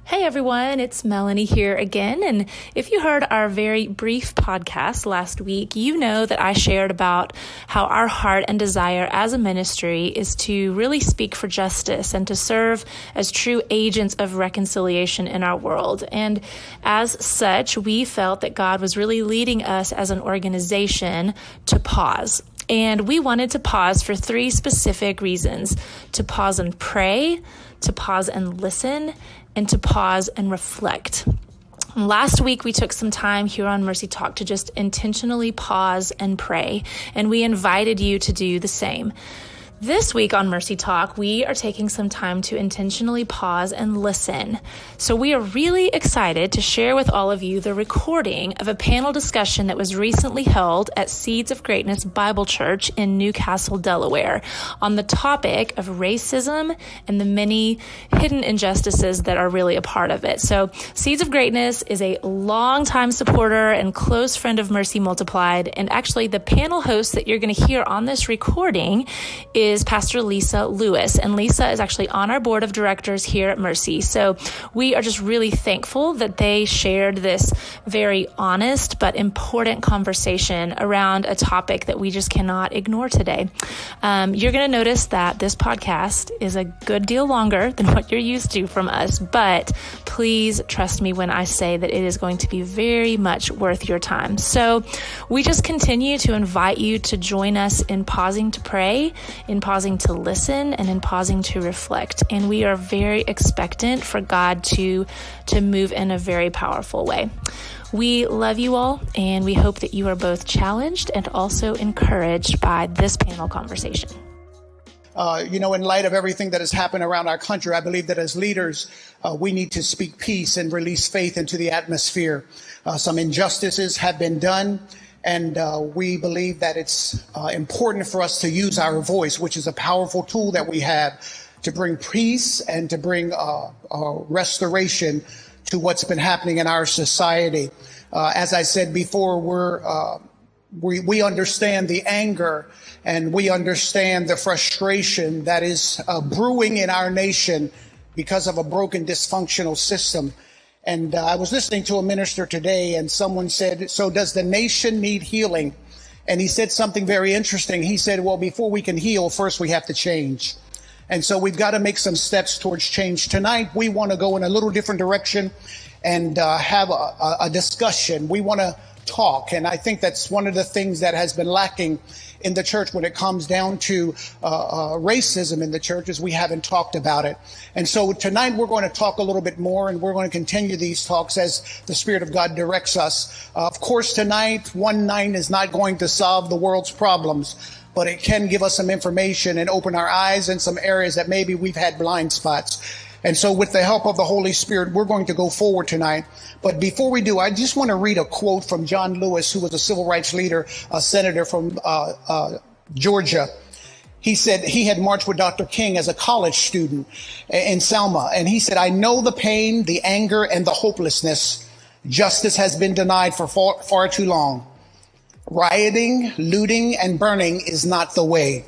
Hey everyone, it's Melanie here again. And if you heard our very brief podcast last week, you know that I shared about how our heart and desire as a ministry is to really speak for justice and to serve as true agents of reconciliation in our world. And as such, we felt that God was really leading us as an organization to pause. And we wanted to pause for three specific reasons: to pause and pray, to pause and listen, and to pause and reflect. Last week, we took some time here on Mercy Talk to just intentionally pause and pray, and we invited you to do the same. This week on Mercy Talk, we are taking some time to intentionally pause and listen. So we are really excited to share with all of you the recording of a panel discussion that was recently held at Seeds of Greatness Bible Church in Newcastle, Delaware, on the topic of racism and the many hidden injustices that are really a part of it. So Seeds of Greatness is a longtime supporter and close friend of Mercy Multiplied. And actually, the panel host that you're going to hear on this recording is Pastor Lisa Lewis. And Lisa is actually on our board of directors here at Mercy. So we are just really thankful that they shared this very honest but important conversation around a topic that we just cannot ignore today. You're going to notice that this podcast is a good deal longer than what you're used to from us, but please trust me when I say that it is going to be very much worth your time. So we just continue to invite you to join us in pausing to pray, in pausing to listen, and in pausing to reflect. And we are very expectant for God to move in a very powerful way. We love you all, and we hope that you are both challenged and also encouraged by this panel conversation. In light of everything that has happened around our country, I believe that as leaders, we need to speak peace and release faith into the atmosphere. Some injustices have been done. And we believe that it's important for us to use our voice, which is a powerful tool that we have to bring peace and to bring restoration to what's been happening in our society. As I said before, we understand the anger and we understand the frustration that is brewing in our nation because of a broken, dysfunctional system. And I was listening to a minister today, and someone said, so does the nation need healing? And he said something very interesting. He said, well, before we can heal, first we have to change. And so we've got to make some steps towards change. Tonight, we want to go in a little different direction and have a discussion. We want to talk. And I think that's one of the things that has been lacking in the church when it comes down to racism in the church, is we haven't talked about it. And so tonight we're going to talk a little bit more, and we're going to continue these talks as the Spirit of God directs us. Of course, tonight, one night is not going to solve the world's problems, but it can give us some information and open our eyes in some areas that maybe we've had blind spots. And so with the help of the Holy Spirit, we're going to go forward tonight. But before we do, I just want to read a quote from John Lewis, who was a civil rights leader, a senator from Georgia. He said he had marched with Dr. King as a college student in Selma. And he said, I know the pain, the anger, and the hopelessness. Justice has been denied for far too long. Rioting, looting, and burning is not the way.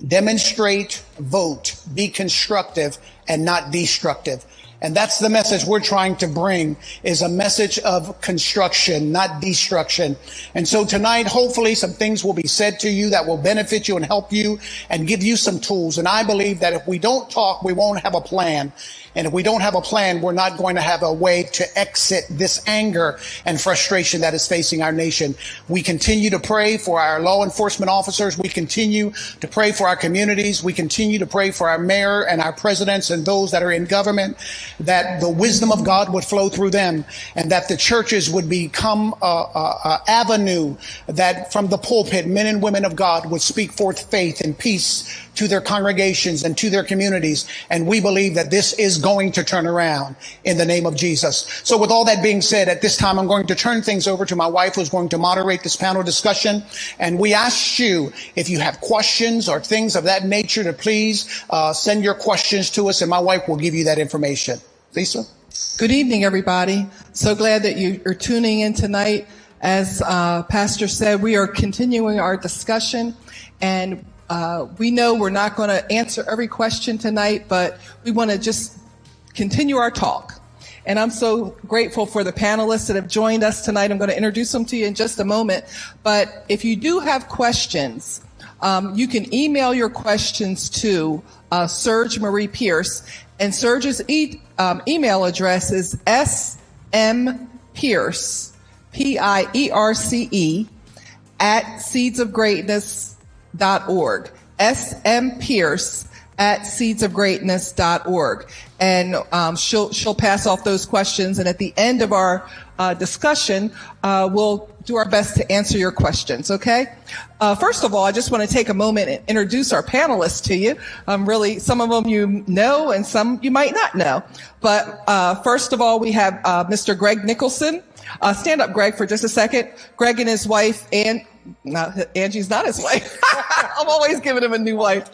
Demonstrate, vote, be constructive, and not destructive. And that's the message we're trying to bring, is a message of construction, not destruction. And so tonight, hopefully some things will be said to you that will benefit you and help you and give you some tools. And I believe that if we don't talk, we won't have a plan. And if we don't have a plan, we're not going to have a way to exit this anger and frustration that is facing our nation. We continue to pray for our law enforcement officers. We continue to pray for our communities. We continue to pray for our mayor and our presidents and those that are in government, that the wisdom of God would flow through them, and that the churches would become an avenue that from the pulpit, men and women of God would speak forth faith and peace to their congregations and to their communities. And we believe that this is going to turn around in the name of Jesus. So with all that being said, at this time, I'm going to turn things over to my wife, who's going to moderate this panel discussion. And we ask you, if you have questions or things of that nature, to please send your questions to us, and my wife will give you that information. Lisa? Good evening, everybody. So glad that you are tuning in tonight. As Pastor said, we are continuing our discussion, and we know we're not going to answer every question tonight, but we want to just continue our talk. And I'm so grateful for the panelists that have joined us tonight. I'm going to introduce them to you in just a moment. But if you do have questions, you can email your questions to Serge Marie Pierce. And Serge's email address is smpierce, Pierce, at seedsofgreatness.org. smpierce at seedsofgreatness.org. And she'll pass off those questions. And at the end of our discussion, we'll do our best to answer your questions, okay? First of all, I just want to take a moment and introduce our panelists to you. Really, some of them you know and some you might not know. But first of all, we have Mr. Greg Nicholson. Stand up, Greg, for just a second. Greg and his wife, Angie's not his wife. I'm always giving him a new wife.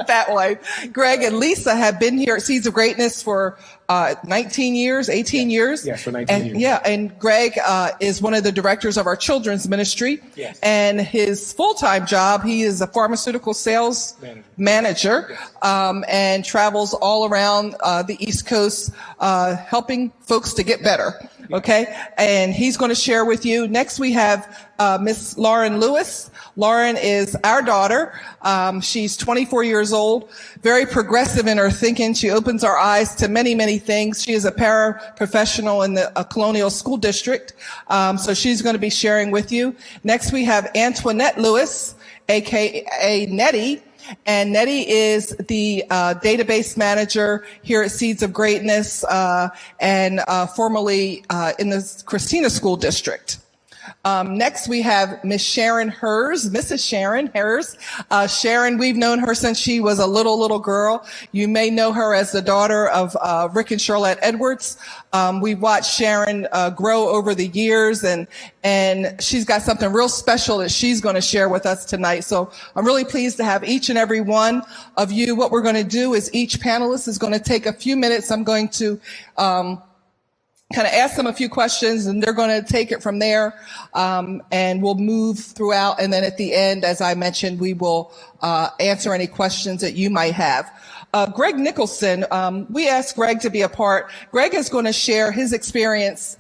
That wife. Greg and Lisa have been here at Seeds of Greatness for 18 years. Yes, for 19 years. Yeah, and Greg is one of the directors of our children's ministry. Yes. And his full-time job, he is a pharmaceutical sales manager, Yes. And travels all around the East Coast helping folks to get better. Okay, and he's going to share with you. Next, we have Miss Lauren Lewis. Lauren is our daughter. She's 24 years old, very progressive in her thinking. She opens our eyes to many, many things. She is a paraprofessional in the Colonial School District, so she's going to be sharing with you. Next, we have Antoinette Lewis, aka Nettie. And Nettie is the database manager here at Seeds of Greatness, and formerly in the Christina School District. Next, we have Miss Sharon Hers, Mrs. Sharon Hers. Sharon, we've known her since she was a little girl. You may know her as the daughter of Rick and Charlotte Edwards. We've watched Sharon grow over the years, and she's got something real special that she's going to share with us tonight. So I'm really pleased to have each and every one of you. What we're going to do is each panelist is going to take a few minutes. I'm going to kind of ask them a few questions, and they're going to take it from there, and we'll move throughout. And then at the end, as I mentioned, we will answer any questions that you might have. Greg Nicholson, we asked Greg to be a part. Greg is going to share his experience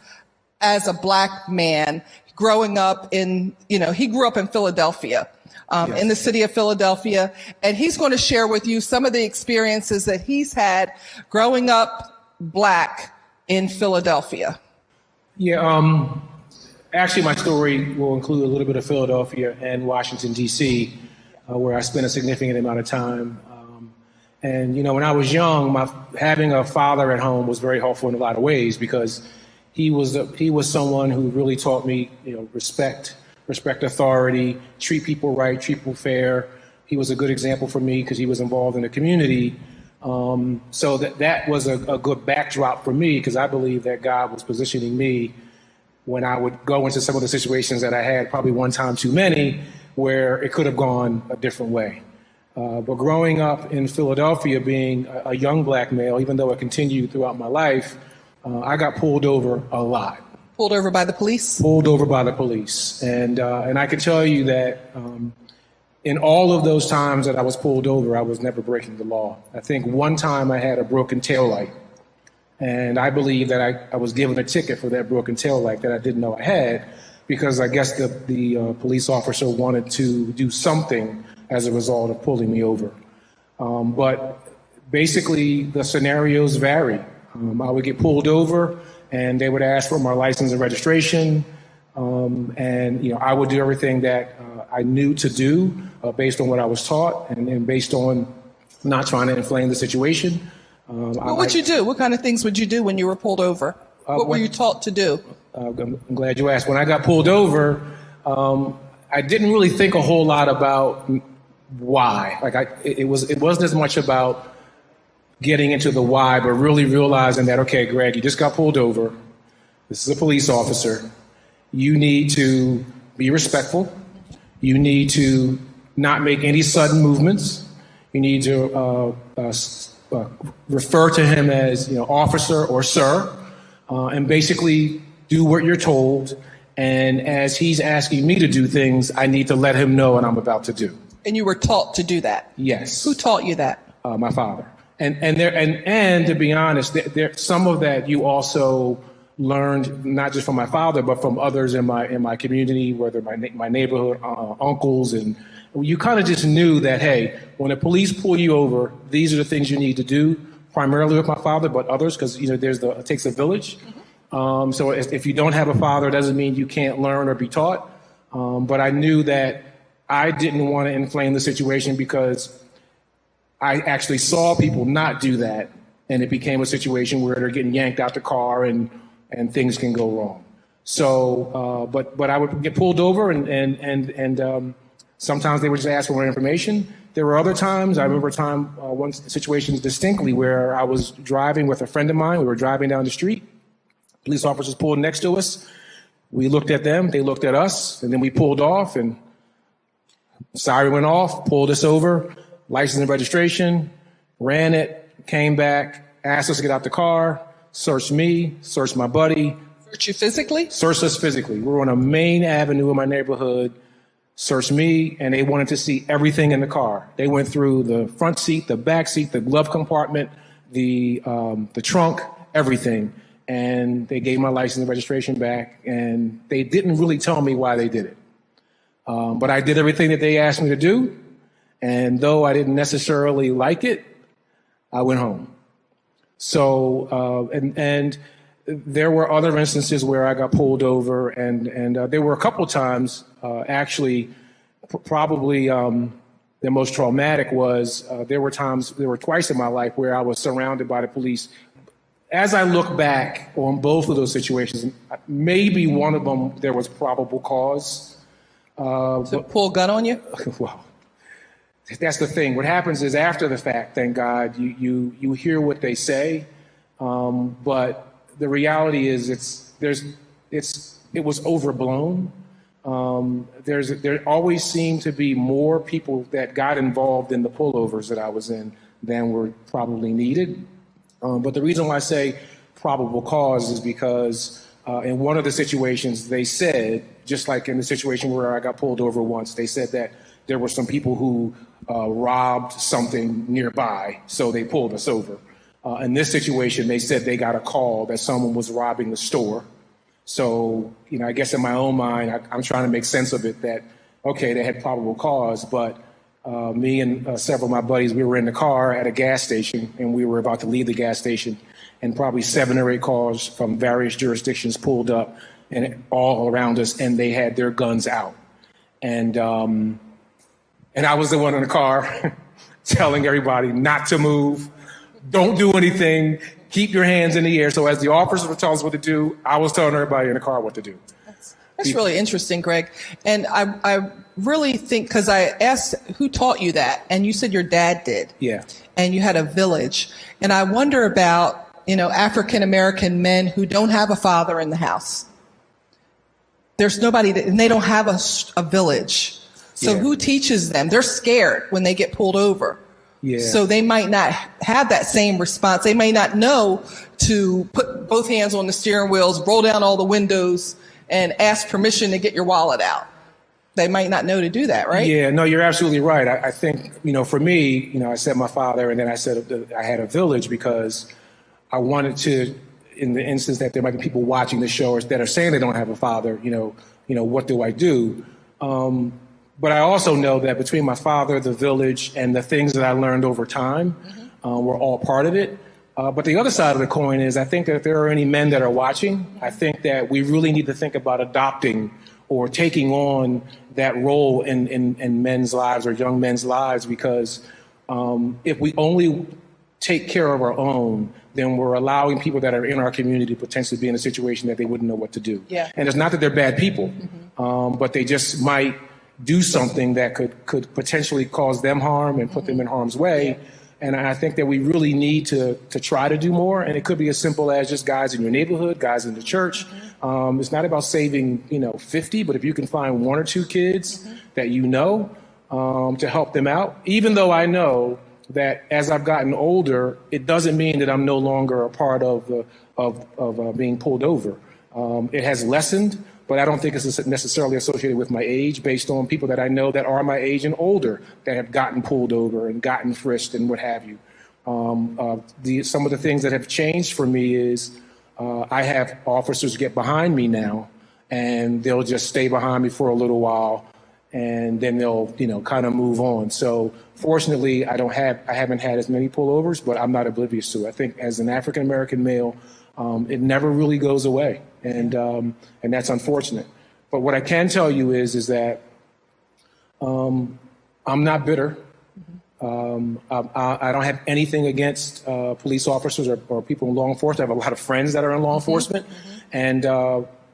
as a black man growing up he grew up in Philadelphia, Yes. in the city of Philadelphia, and he's going to share with you some of the experiences that he's had growing up black in Philadelphia. Yeah, actually my story will include a little bit of Philadelphia and Washington, D.C., where I spent a significant amount of time. And when I was young, having a father at home was very helpful in a lot of ways, because he was someone who really taught me, respect authority, treat people right, treat people fair. He was a good example for me because he was involved in the community. So that was a good backdrop for me, because I believe that God was positioning me when I would go into some of the situations that I had, probably one time too many, where it could have gone a different way. But growing up in Philadelphia, being a young black male, even though it continued throughout my life, I got pulled over a lot. Pulled over by the police? Pulled over by the police. And I can tell you that in all of those times that I was pulled over, I was never breaking the law. I think one time I had a broken taillight, and I believe that I was given a ticket for that broken taillight that I didn't know I had, because I guess the police officer wanted to do something as a result of pulling me over. But basically, the scenarios vary. I would get pulled over, and they would ask for my license and registration, and I would do everything that I knew to do based on what I was taught, and based on not trying to inflame the situation. What would you do? What kind of things would you do when you were pulled over? What were you taught to do? I'm glad you asked. When I got pulled over, I didn't really think a whole lot about why. It wasn't as much about getting into the why, but really realizing that, okay, Greg, you just got pulled over. This is a police officer. You need to be respectful. You need to not make any sudden movements. You need to refer to him as officer or sir, and basically do what you're told. And as he's asking me to do things, I need to let him know what I'm about to do. And you were taught to do that? Yes. Who taught you that? My father. And to be honest, some of that you also learned not just from my father, but from others in my community, whether my neighborhood uncles, and you kind of just knew that, hey, when the police pull you over, these are the things you need to do. Primarily with my father, but others, because it takes a village. So if you don't have a father, it doesn't mean you can't learn or be taught. But I knew that I didn't want to inflame the situation because I actually saw people not do that, and it became a situation where they're getting yanked out the car and things can go wrong. So, but I would get pulled over, and sometimes they would just ask for more information. There were other times, I remember one situation distinctly where I was driving with a friend of mine. We were driving down the street. Police officers pulled next to us. We looked at them, they looked at us, and then we pulled off, and siren went off, pulled us over, license and registration, ran it, came back, asked us to get out the car, searched me, searched my buddy. Searched you physically? Searched us physically. We were on a main avenue in my neighborhood, searched me, and they wanted to see everything in the car. They went through the front seat, the back seat, the glove compartment, the trunk, everything. And they gave my license and registration back, and they didn't really tell me why they did it. But I did everything that they asked me to do, and though I didn't necessarily like it, I went home. So, and there were other instances where I got pulled over, and there were a couple of times, actually, probably the most traumatic was there were twice in my life where I was surrounded by the police. As I look back on both of those situations, maybe one of them there was probable cause. To pull a gun on you? Well, that's the thing. What happens is after the fact, thank God, you hear what they say, but the reality is it was overblown. There always seemed to be more people that got involved in the pullovers that I was in than were probably needed. But the reason why I say probable cause is because in one of the situations they said, just like in the situation where I got pulled over once, they said that there were some people who robbed something nearby, so they pulled us over. In this situation, they said they got a call that someone was robbing the store. So, I guess in my own mind, I'm trying to make sense of it that, okay, they had probable cause, but me and several of my buddies, we were in the car at a gas station, and we were about to leave the gas station, and probably 7 or 8 cars from various jurisdictions pulled up and all around us, and they had their guns out. And I was the one in the car telling everybody not to move, don't do anything, keep your hands in the air. So as the officers were telling us what to do, I was telling everybody in the car what to do. That's really interesting, Greg. And I really think, because I asked who taught you that, and you said your dad did. Yeah. And you had a village. And I wonder about, African-American men who don't have a father in the house. There's nobody, and they don't have a village. So Yeah. who teaches them? They're scared when they get pulled over. Yeah. So they might not have that same response. They may not know to put both hands on the steering wheels, roll down all the windows, and ask permission to get your wallet out. They might not know to do that, right? Yeah, no, you're absolutely right. I think, for me, I said my father, and then I said I had a village because I wanted to, in the instance that there might be people watching the show that are saying they don't have a father, what do I do? But I also know that between my father, the village, and the things that I learned over time were all part of it. But the other side of the coin is I think that if there are any men that are watching, I think that we really need to think about adopting or taking on that role in men's lives or young men's lives, because if we only take care of our own, then we're allowing people that are in our community to potentially be in a situation that they wouldn't know what to do. Yeah. And it's not that they're bad people, but they just might do something that could potentially cause them harm and put them in harm's way. And I think that we really need to try to do more. And it could be as simple as just guys in your neighborhood, guys in the church. It's not about saving, 50, but if you can find 1 or 2 kids that to help them out, even though I know that as I've gotten older, it doesn't mean that I'm no longer a part of being pulled over. It has lessened, but I don't think it's necessarily associated with my age, based on people that I know that are my age and older that have gotten pulled over and gotten frisked and what have you. Some of the things that have changed for me is I have officers get behind me now, and they'll just stay behind me for a little while, and then they'll, kind of move on. So fortunately, I haven't had as many pullovers, but I'm not oblivious to it. I think as an African American male, it never really goes away, and that's unfortunate. But what I can tell you is that I'm not bitter. I don't have anything against police officers or people in law enforcement. I have a lot of friends that are in law enforcement, and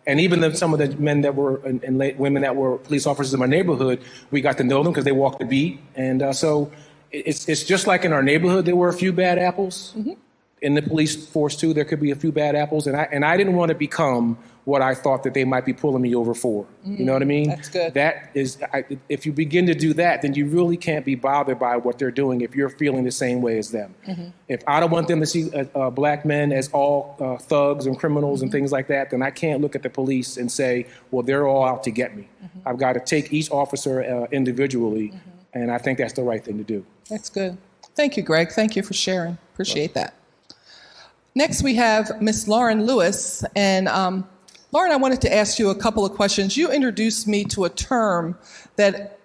even some of the men that were and women that were police officers in my neighborhood, we got to know them because they walked the beat. And so it's just like in our neighborhood, there were a few bad apples. In the police force too, there could be a few bad apples, and I didn't want to become what I thought that they might be pulling me over for. You know what I mean? That's good. That is, if you begin to do that, then you really can't be bothered by what they're doing if you're feeling the same way as them. If I don't want them to see black men as all thugs and criminals and things like that, then I can't look at the police and say, well, they're all out to get me. I've got to take each officer individually, and I think that's the right thing to do. That's good. Thank you, Greg. Thank you for sharing. Appreciate that. Next, we have Miss Lauren Lewis. And Lauren, I wanted to ask you a couple of questions. You introduced me to a term that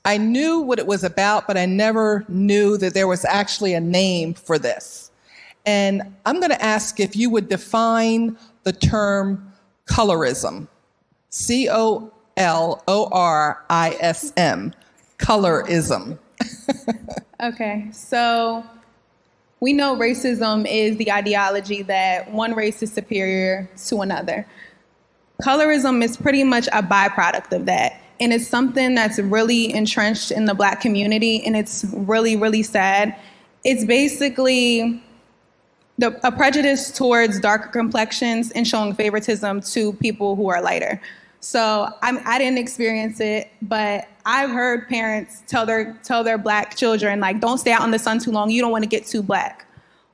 I knew what it was about, but I never knew that there was actually a name for this. And I'm going to ask if you would define the term colorism. C-O-L-O-R-I-S-M. Colorism. Okay, so we know racism is the ideology that one race is superior to another. Colorism is pretty much a byproduct of that. And it's something that's really entrenched in the Black community, and it's really, really sad. It's basically a prejudice towards darker complexions and showing favoritism to people who are lighter. So I didn't experience it, but I've heard parents tell their Black children, like, don't stay out in the sun too long, you don't want to get too Black.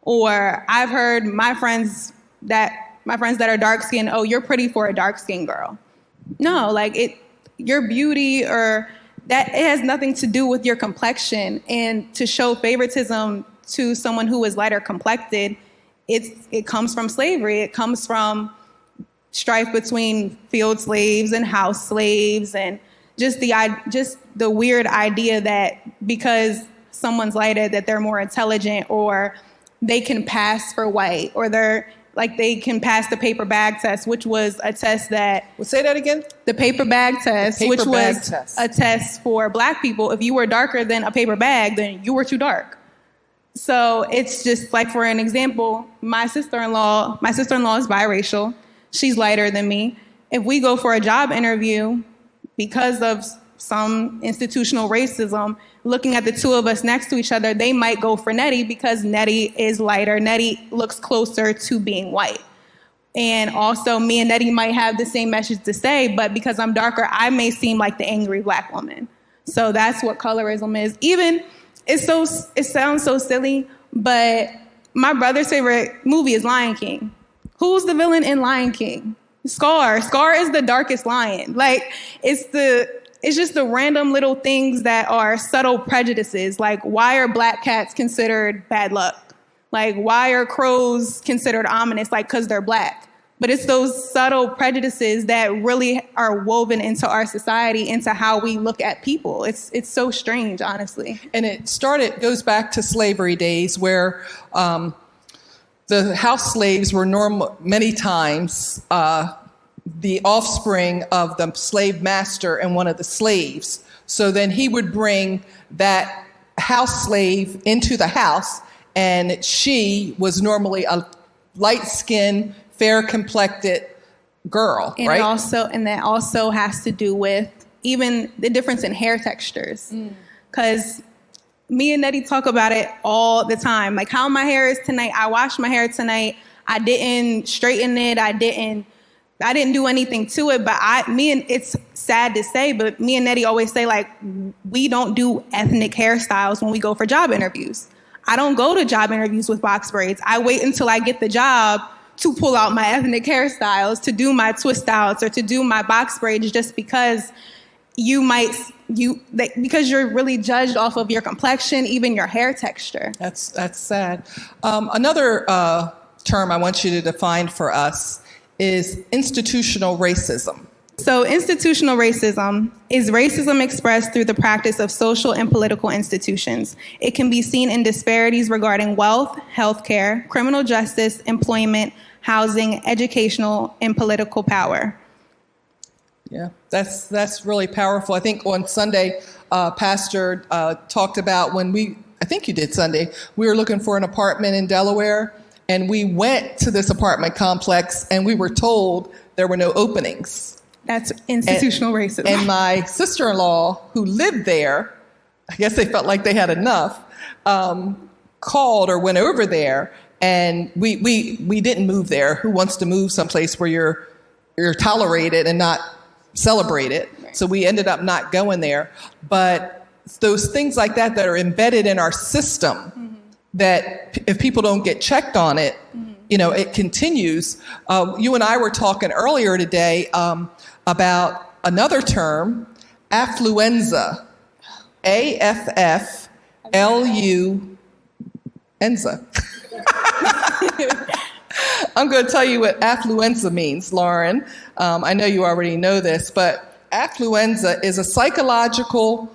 Or I've heard my friends that are dark skinned, oh, you're pretty for a dark skinned girl. No, like your beauty or that, it has nothing to do with your complexion. And to show favoritism to someone who is lighter complected, it comes from slavery. It comes from strife between field slaves and house slaves, and just the weird idea that because someone's lighter that they're more intelligent, or they can pass for white, or they can pass the paper bag test, which was a test that... Well, say that again? The paper bag test, which was a test for Black people. If you were darker than a paper bag, then you were too dark. So it's just like, for an example, my sister-in-law is biracial. She's lighter than me. If we go for a job interview, because of some institutional racism, looking at the two of us next to each other, they might go for Nettie because Nettie is lighter. Nettie looks closer to being white. And also, me and Nettie might have the same message to say, but because I'm darker, I may seem like the angry Black woman. So that's what colorism is. Even, it sounds so silly, but my brother's favorite movie is Lion King. Who's the villain in Lion King? Scar. Scar is the darkest lion. Like, it's just the random little things that are subtle prejudices. Like, why are Black cats considered bad luck? Like, why are crows considered ominous? Like, because they're Black. But it's those subtle prejudices that really are woven into our society, into how we look at people. It's so strange, honestly. And goes back to slavery days where the house slaves were many times the offspring of the slave master and one of the slaves. So then he would bring that house slave into the house, and she was normally a light-skinned, fair-complected girl, and right? And that also has to do with even the difference in hair textures. Because me and Nettie talk about it all the time. Like, how my hair is tonight. I washed my hair tonight. I didn't straighten it. I didn't do anything to it. But it's sad to say, but me and Nettie always say, like, we don't do ethnic hairstyles when we go for job interviews. I don't go to job interviews with box braids. I wait until I get the job to pull out my ethnic hairstyles, to do my twist outs or to do my box braids, just because because you're really judged off of your complexion, even your hair texture. That's sad. Another term I want you to define for us is institutional racism. So institutional racism is racism expressed through the practice of social and political institutions. It can be seen in disparities regarding wealth, healthcare, criminal justice, employment, housing, educational, and political power. Yeah, that's really powerful. I think on Sunday, Pastor talked about I think you did Sunday, we were looking for an apartment in Delaware, and we went to this apartment complex, and we were told there were no openings. That's institutional racism. And my sister-in-law, who lived there, I guess they felt like they had enough, called or went over there, and we didn't move there. Who wants to move someplace where you're tolerated and not celebrated? Right. So we ended up not going there. But those things like that are embedded in our system, mm-hmm. that if people don't get checked on it, mm-hmm. It continues. You and I were talking earlier today about another term, affluenza, A-F-F-L-U, enza. I'm going to tell you what affluenza means, Lauren. I know you already know this, but affluenza is a psychological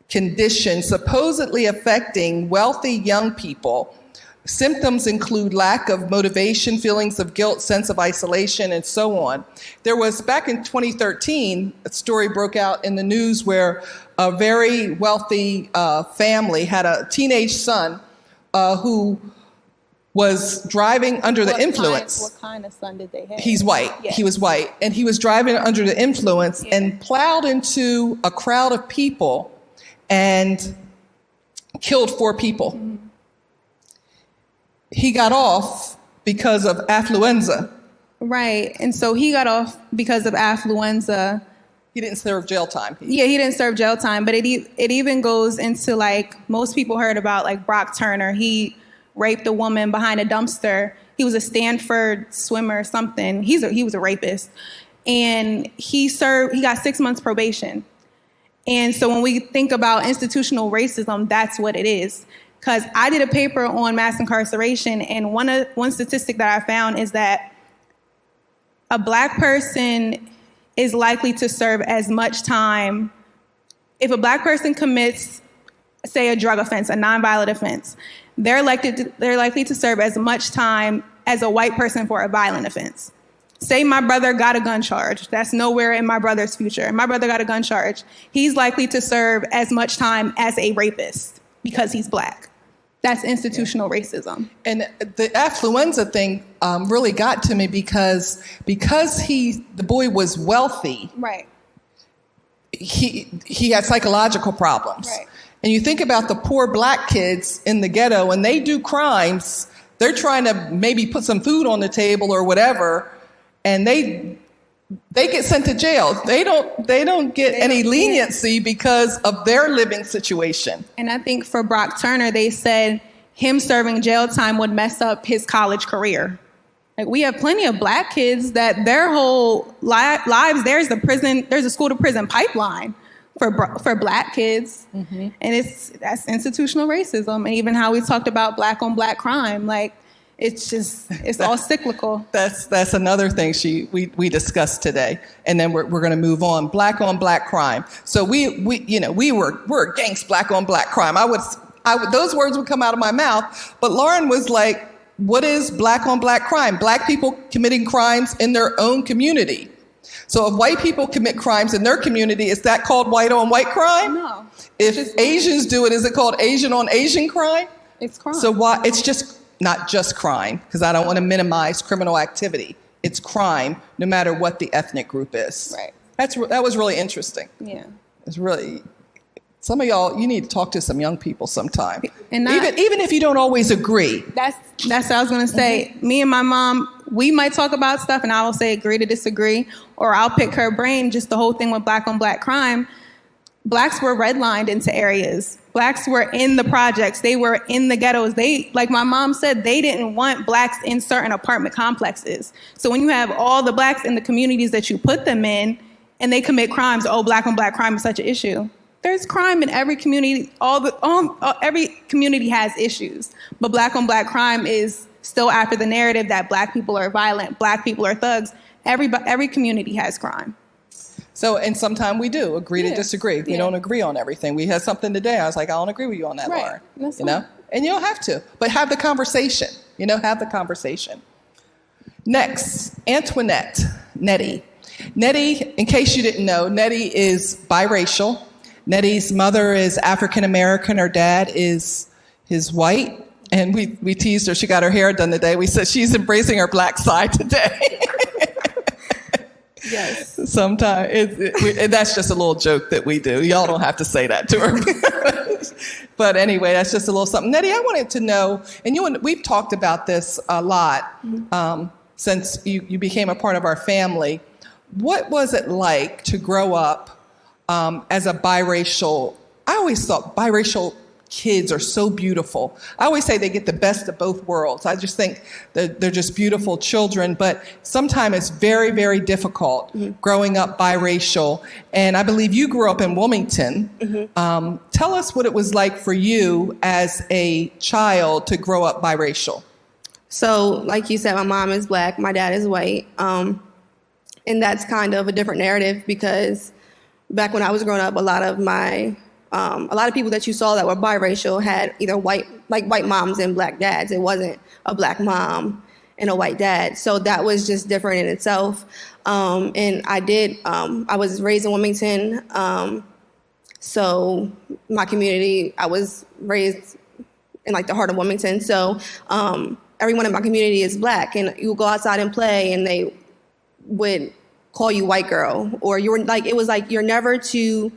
condition supposedly affecting wealthy young people. Symptoms include lack of motivation, feelings of guilt, sense of isolation, and so on. There was, back in 2013, a story broke out in the news where a very wealthy family had a teenage son who was driving under the influence. What kind of son did they have? He's white. Yes. He was white. And he was driving under the influence and plowed into a crowd of people and killed 4 people. Mm-hmm. He got off because of affluenza. Right. And so he got off because of affluenza. He didn't serve jail time. He didn't serve jail time. But it even goes into, like, most people heard about, like, Brock Turner. He raped a woman behind a dumpster. He was a Stanford swimmer or something. He was a rapist. And he got 6 months probation. And so when we think about institutional racism, that's what it is. Because I did a paper on mass incarceration, and one statistic that I found is that a Black person is likely to serve as much time. If a Black person commits, say, a drug offense, a nonviolent offense, they're likely to serve as much time as a white person for a violent offense. Say my brother got a gun charge. That's nowhere in my brother's future. My brother got a gun charge. He's likely to serve as much time as a rapist because he's Black. That's institutional racism. And the affluenza thing really got to me because the boy was wealthy. Right. He had psychological problems. Right. And you think about the poor Black kids in the ghetto, and they do crimes. They're trying to maybe put some food on the table or whatever, and they get sent to jail. They don't get any leniency because of their living situation. And I think for Brock Turner, they said him serving jail time would mess up his college career. Like, we have plenty of Black kids that their whole lives, there's a school to prison pipeline for Black kids. Mm-hmm. And that's institutional racism. And even how we talked about Black on Black crime, like, it's all cyclical. That's another thing we discussed today, and then we're going to move on. Black on Black crime. So we're against Black on Black crime. Those words would come out of my mouth, but Lauren was like, "What is Black on Black crime? Black people committing crimes in their own community. So if white people commit crimes in their community, is that called white on white crime? No. If Asians do it, is it called Asian on Asian crime? It's crime. So why? It's just not just crime, because I don't want to minimize criminal activity. It's crime, no matter what the ethnic group is. Right. That was really interesting. Yeah. It's really, some of y'all, you need to talk to some young people sometime. And even if you don't always agree. That's what I was going to say. Mm-hmm. Me and my mom, we might talk about stuff, and I will say agree to disagree, or I'll pick her brain. Just the whole thing with Black on Black crime. Blacks were redlined into areas. Blacks were in the projects. They were in the ghettos. Like my mom said, they didn't want Blacks in certain apartment complexes. So when you have all the Blacks in the communities that you put them in, and they commit crimes. Oh, black on black crime is such an issue. There's crime in every community. Every community has issues, but black on black crime is still after the narrative that black people are violent, black people are thugs. Every community has crime. So, and sometimes we do agree to disagree. We don't agree on everything. We had something today. I was like, I don't agree with you on that, Right. Lauren. That's you know, fine. and you don't have to, but have the conversation. Have the conversation. Next, Antoinette Nettie. Nettie, in case you didn't know, Nettie is biracial. Nettie's mother is African American. Her dad is white. And we teased her. She got her hair done today. We said she's embracing her black side today. Yes. Sometimes and that's just a little joke that we do. Y'all don't have to say that to her. But anyway, that's just a little something. Nettie, I wanted to know, and we've talked about this a lot since you became a part of our family. What was it like to grow up as a biracial? I always thought biracial kids are so beautiful. I always say they get the best of both worlds. I just think that they're just beautiful children, but sometimes it's very, very difficult growing up biracial. And I believe you grew up in Wilmington. Tell us what it was like for you as a child to grow up biracial. So, like you said, my mom is black, my dad is white. And that's kind of a different narrative because back when I was growing up, a lot of people that you saw that were biracial had either white moms and black dads. It wasn't a black mom and a white dad. So that was just different in itself. And I was raised in Wilmington. So my community, I was raised in the heart of Wilmington. So everyone in my community is black, and you go outside and play and they would call you white girl, or it was like you're never too,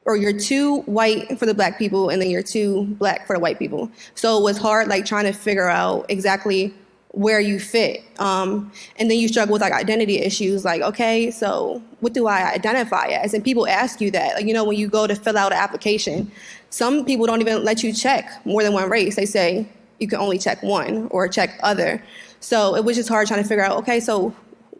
or you're too white for the black people and then you're too black for the white people. So it was hard trying to figure out exactly where you fit. And then you struggle with identity issues, okay, so what do I identify as? And people ask you that, when you go to fill out an application, some people don't even let you check more than one race. They say you can only check one or check other. So it was just hard trying to figure out, okay, so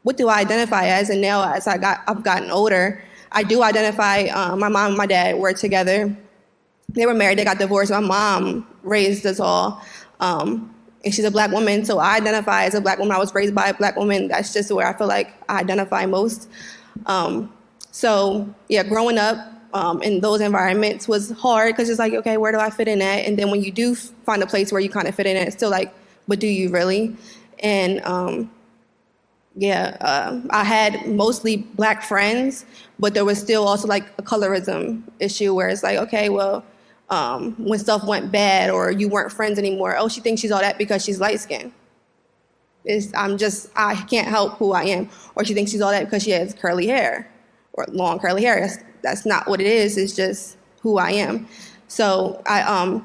what do I identify as? And now as I've gotten older, I do identify, my mom and my dad were together. They were married, they got divorced. My mom raised us all. And she's a black woman, so I identify as a black woman. I was raised by a black woman. That's just where I feel like I identify most. So yeah, growing up in those environments was hard because it's okay, where do I fit in at? And then when you do find a place where you kind of fit in at, it's still but do you really? And I had mostly black friends, but there was still also a colorism issue where it's okay, well, when stuff went bad or you weren't friends anymore, oh, she thinks she's all that because she's light skinned. I can't help who I am. Or she thinks she's all that because she has curly hair or long curly hair. That's not what it is. It's just who I am. So I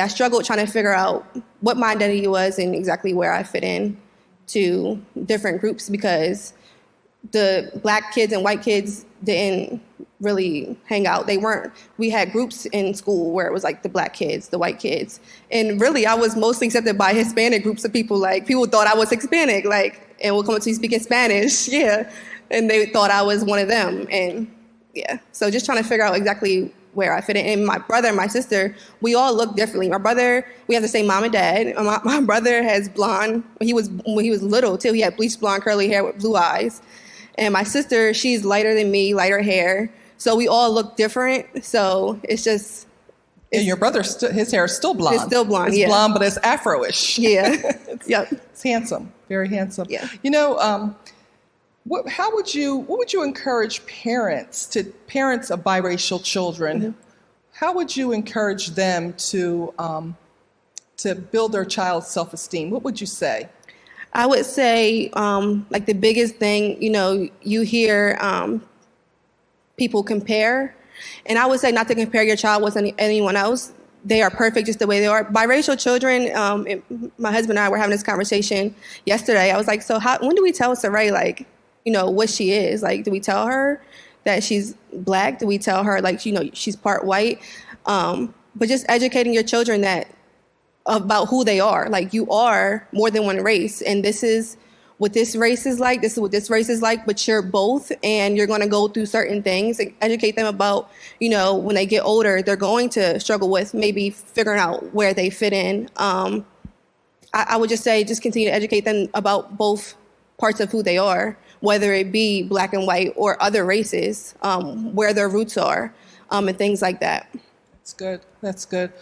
struggled trying to figure out what my identity was and exactly where I fit in to different groups because the black kids and white kids didn't really hang out. We had groups in school where it was the black kids, the white kids. And really I was mostly accepted by Hispanic groups of people. People thought I was Hispanic, and would come up to me speaking Spanish. Yeah. And they thought I was one of them. And yeah. So just trying to figure out exactly where I fit in. And my brother and my sister, we all look differently. My brother, we have the same mom and dad. My brother has blonde, when he was little too, he had bleached blonde curly hair with blue eyes. And my sister, she's lighter than me, lighter hair. So we all look different. So it's just. And your brother, his hair is still blonde. It's still blonde, It's blonde, but it's Afro-ish. Yeah. Yep. It's handsome, very handsome. Yeah. What would you encourage parents of biracial children? How would you encourage them to build their child's self-esteem? What would you say? I would say the biggest thing, you hear people compare, and I would say not to compare your child with anyone else. They are perfect just the way they are. Biracial children, my husband and I were having this conversation yesterday. I was like, so when do we tell Saray what she is? Do we tell her that she's black? Do we tell her she's part white? But just educating your children about who they are. You are more than one race, and this is what this race is like, this is what this race is like, but you're both, and you're going to go through certain things. Educate them about, when they get older, they're going to struggle with maybe figuring out where they fit in. I would just say, just continue to educate them about both parts of who they are, whether it be black and white or other races, where their roots are, and things like that. That's good. That's good.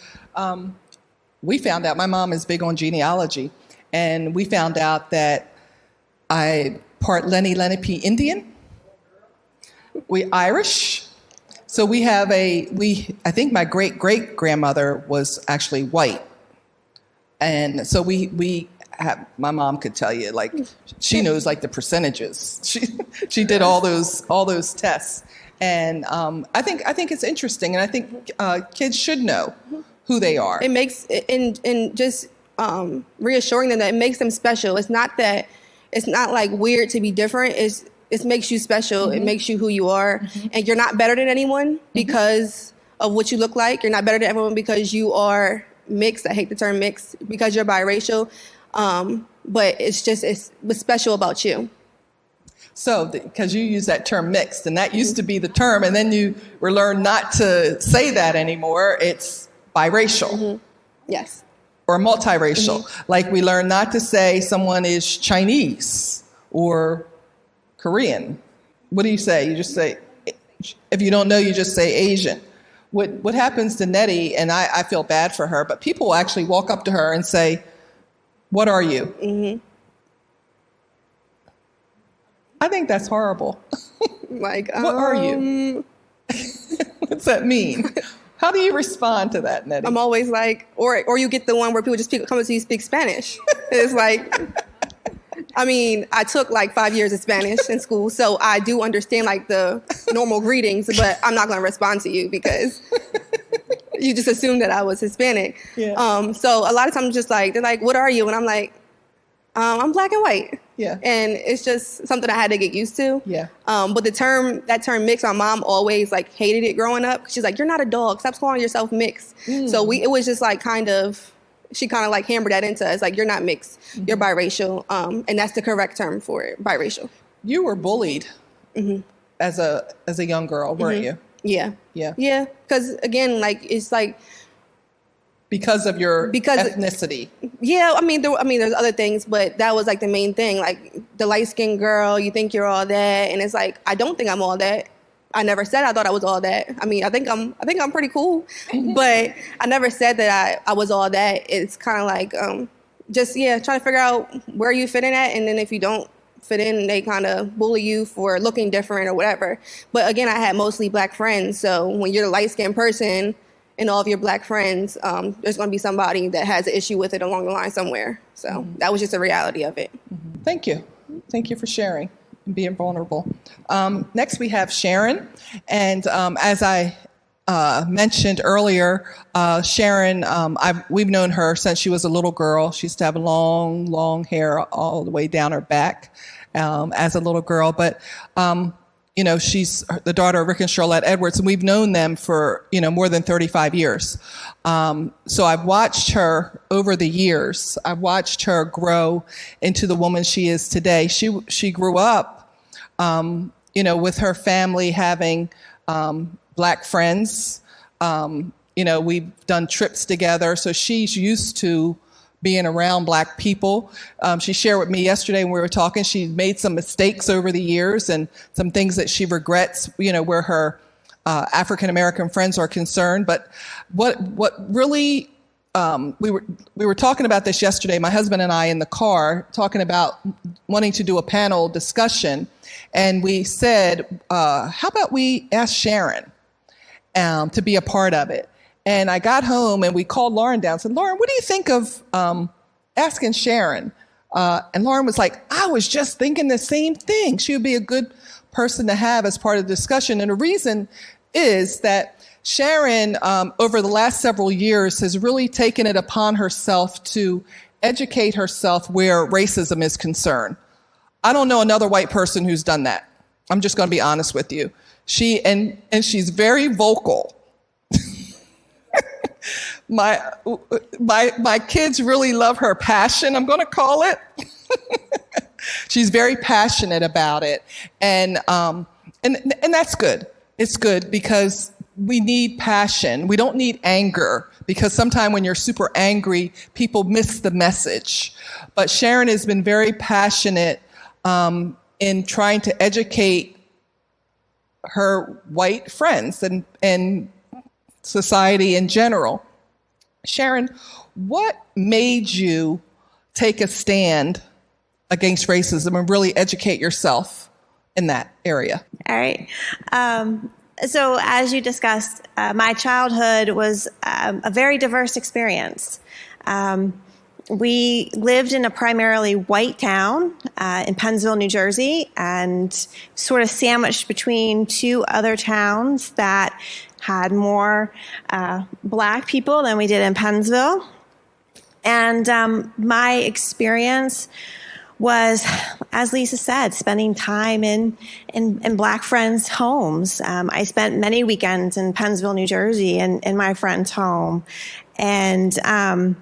We found out, my mom is big on genealogy, and we found out that I part Lenni Lenape Indian. We Irish. So we have I think my great-great-grandmother was actually white. And so we have, my mom could tell you, like, she knows like the percentages. She did all those tests. And I think it's interesting, and I think kids should know who they are. It makes, and just reassuring them that it makes them special. It's not like weird to be different. It makes you special. Mm-hmm. It makes you who you are. Mm-hmm. And you're not better than anyone because of what you look like. You're not better than everyone because you are mixed. I hate the term mixed, because you're biracial. But it's what's special about you. So, because you use that term mixed, and that used to be the term, and then you were learned not to say that anymore. It's biracial. Mm-hmm. Yes. Or multiracial. Mm-hmm. Like we learn not to say someone is Chinese or Korean. What do you say? You just say, if you don't know, you just say Asian. What happens to Nettie, and I feel bad for her, but people will actually walk up to her and say, "What are you?" Mm-hmm. I think that's horrible. Like, what are you? What's that mean? How do you respond to that, Nettie? I'm always like, or you get the one where people just come to you speak Spanish. It's like, I mean, I took like 5 years of Spanish in school, so I do understand like the normal greetings, but I'm not going to respond to you because you just assumed that I was Hispanic. Yeah. So a lot of times just like, they're like, "What are you?" And I'm like, I'm black and white. Yeah. And it's just something I had to get used to. Yeah. But that term mix, my mom always like hated it growing up. She's like, "You're not a dog. Stop calling yourself mixed." Mm. So it was just like she kind of like hammered that into us. Like, you're not mixed. Mm-hmm. You're biracial. And that's the correct term for it, biracial. You were bullied as a young girl, weren't you? Yeah. Yeah. Yeah. Because again, like, it's like, because of your ethnicity. Yeah, I mean, there's other things, but that was like the main thing. Like, the light-skinned girl, you think you're all that, and it's like, I don't think I'm all that. I never said I thought I was all that. I mean, I think I'm pretty cool, but I never said that I was all that. It's kind of like trying to figure out where you fit in at, and then if you don't fit in, they kind of bully you for looking different or whatever. But again, I had mostly black friends, so when you're a light-skinned person and all of your black friends, there's going to be somebody that has an issue with it along the line somewhere. So that was just a reality of it. Mm-hmm. Thank you. Thank you for sharing and being vulnerable. Next, we have Sharon. And as I mentioned earlier, Sharon, we've known her since she was a little girl. She used to have long, long hair all the way down her back as a little girl. But she's the daughter of Rick and Charlotte Edwards, and we've known them for, more than 35 years. So I've watched her over the years. I've watched her grow into the woman she is today. She grew up, with her family having black friends. We've done trips together, so she's used to being around black people. She shared with me yesterday when we were talking, she made some mistakes over the years and some things that she regrets, where her African-American friends are concerned. But what really, we were talking about this yesterday, my husband and I in the car, talking about wanting to do a panel discussion. And we said, how about we ask Sharon to be a part of it? And I got home and we called Lauren down and said, "Lauren, what do you think of asking Sharon?" And Lauren was like, "I was just thinking the same thing. She would be a good person to have as part of the discussion." And the reason is that Sharon, over the last several years, has really taken it upon herself to educate herself where racism is concerned. I don't know another white person who's done that. I'm just going to be honest with you. And she's very vocal. My kids really love her passion, I'm going to call it. She's very passionate about it. And that's good. It's good because we need passion. We don't need anger, because sometimes when you're super angry, people miss the message. But Sharon has been very passionate in trying to educate her white friends and society in general. Sharon, what made you take a stand against racism and really educate yourself in that area? All right. So as you discussed, my childhood was a very diverse experience. We lived in a primarily white town in Pennsville, New Jersey, and sort of sandwiched between two other towns that had more Black people than we did in Pennsville. And my experience was, as Lisa said, spending time in Black friends' homes. I spent many weekends in Pennsville, New Jersey, in my friend's home. And I've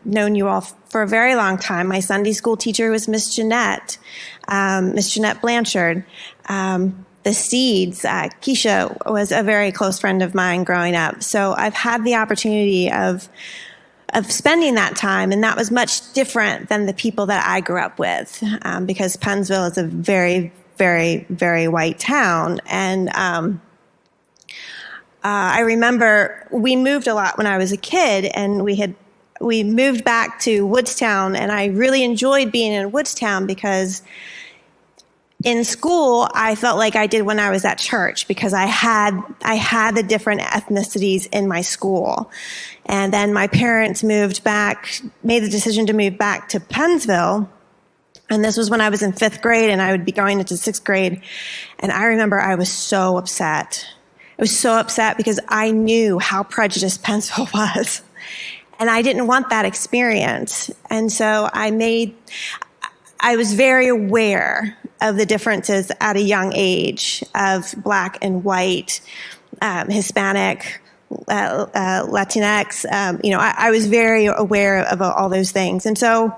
known you all for a very long time. My Sunday school teacher was Miss Jeanette Blanchard. The Seeds, Keisha was a very close friend of mine growing up. So I've had the opportunity of spending that time, and that was much different than the people that I grew up with, because Pennsville is a very, very, very white town. And I remember we moved a lot when I was a kid, and we moved back to Woodstown, and I really enjoyed being in Woodstown because in school, I felt like I did when I was at church, because I had the different ethnicities in my school. And then my parents made the decision to move back to Pennsville. And this was when I was in 5th grade, and I would be going into 6th grade. And I remember I was so upset. I was so upset because I knew how prejudiced Pennsville was. And I didn't want that experience. And so I was very aware of the differences at a young age of Black and white, Hispanic, Latinx. I was very aware of all those things. And so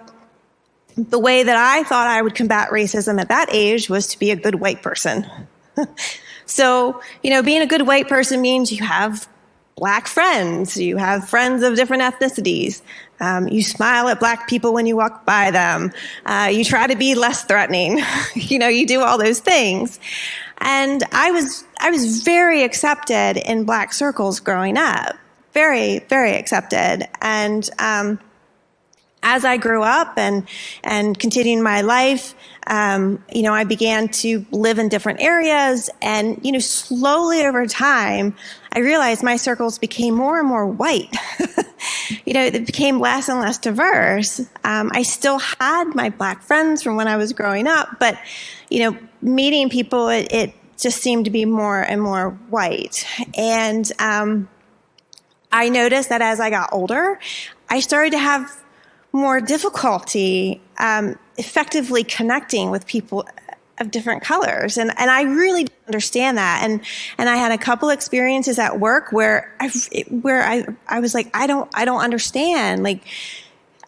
the way that I thought I would combat racism at that age was to be a good white person. So, being a good white person means you have Black friends, you have friends of different ethnicities. You smile at Black people when you walk by them. You try to be less threatening. You do all those things. And I was very accepted in Black circles growing up. Very, very accepted. And as I grew up and continuing my life, I began to live in different areas, and, slowly over time, I realized my circles became more and more white. It became less and less diverse. I still had my Black friends from when I was growing up, but, meeting people, it just seemed to be more and more white. And I noticed that as I got older, I started to have more difficulty effectively connecting with people of different colors. And I really understand that. And I had a couple experiences at work where I was like, I don't understand. Like,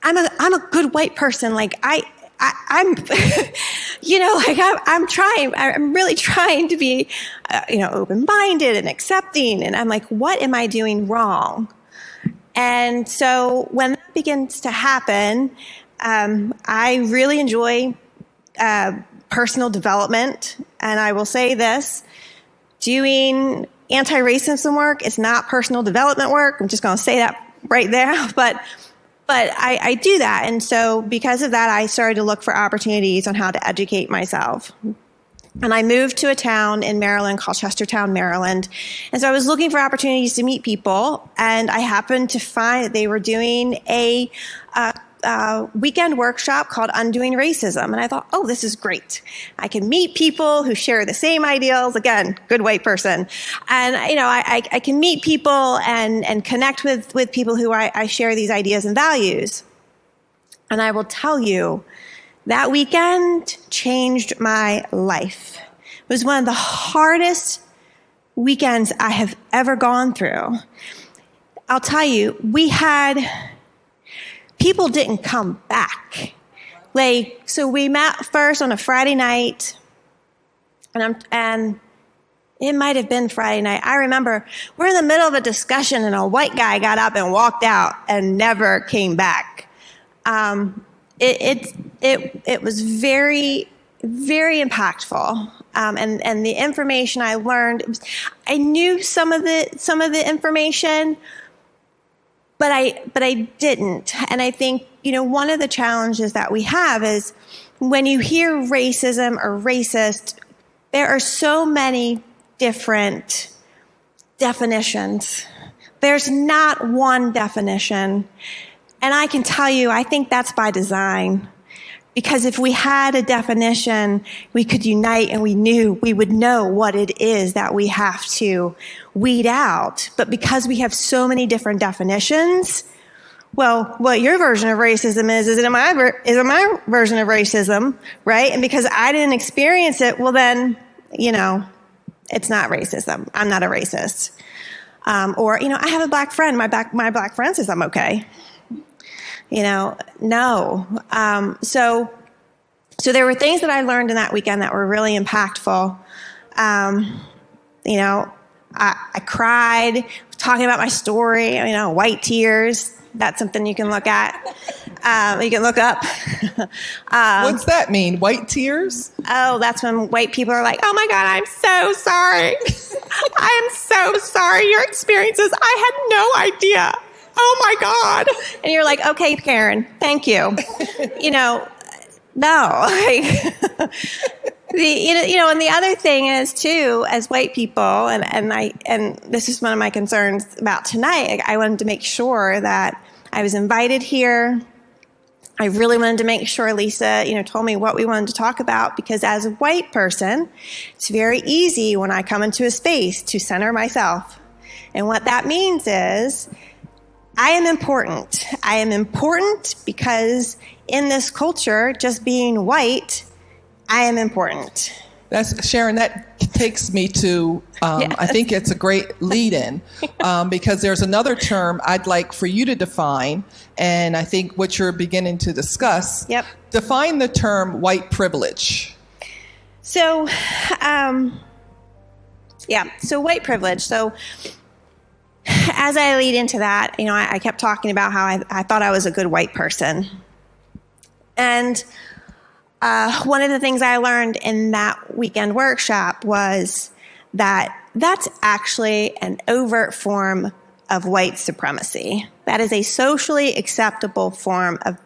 I'm a good white person. Like I'm I'm really trying to be, open-minded and accepting. And I'm like, what am I doing wrong? And so when that begins to happen, I really enjoy personal development. And I will say this, doing anti-racism work is not personal development work. I'm just going to say that right there. But I do that. And so because of that, I started to look for opportunities on how to educate myself. And I moved to a town in Maryland called Chestertown, Maryland. And so I was looking for opportunities to meet people. And I happened to find that they were doing a weekend workshop called Undoing Racism. And I thought, oh, this is great. I can meet people who share the same ideals. Again, good white person. And, I can meet people and connect with people who I share these ideas and values. And I will tell you, that weekend changed my life. It was one of the hardest weekends I have ever gone through. I'll tell you, people didn't come back. So we met first on a Friday night, and it might have been Friday night. I remember we're in the middle of a discussion and a white guy got up and walked out and never came back. It was very, very impactful. And the information I learned, I knew some of the information, but I didn't. And I think, one of the challenges that we have is when you hear racism or racist, there are so many different definitions. There's not one definition. And I can tell you, I think that's by design. Because if we had a definition, we could unite and we would know what it is that we have to weed out. But because we have so many different definitions, well, what your version of racism isn't my version of racism, right? And because I didn't experience it, well then, it's not racism. I'm not a racist. Or, I have a black friend. My black friend says I'm okay. No. So there were things that I learned in that weekend that were really impactful. I cried, talking about my story, white tears. That's something you can look at. You can look up. What's that mean? White tears? Oh, that's when white people are like, oh my God, I'm so sorry. I am so sorry. Your experiences, I had no idea. Oh my God. And you're like, okay, Karen, thank you. No. And the other thing is too, as white people, and this is one of my concerns about tonight, I wanted to make sure that I was invited here. I really wanted to make sure Lisa, told me what we wanted to talk about, because as a white person, it's very easy when I come into a space to center myself. And what that means is I am important. I am important because in this culture, just being white, I am important. That's Sharon. That takes me to, yes. I think it's a great lead-in because there's another term I'd like for you to define, and I think what you're beginning to discuss. Yep. Define the term white privilege. So, so white privilege. So as I lead into that, I kept talking about how I thought I was a good white person. And one of the things I learned in that weekend workshop was that that's actually an overt form of white supremacy. That is a socially acceptable form of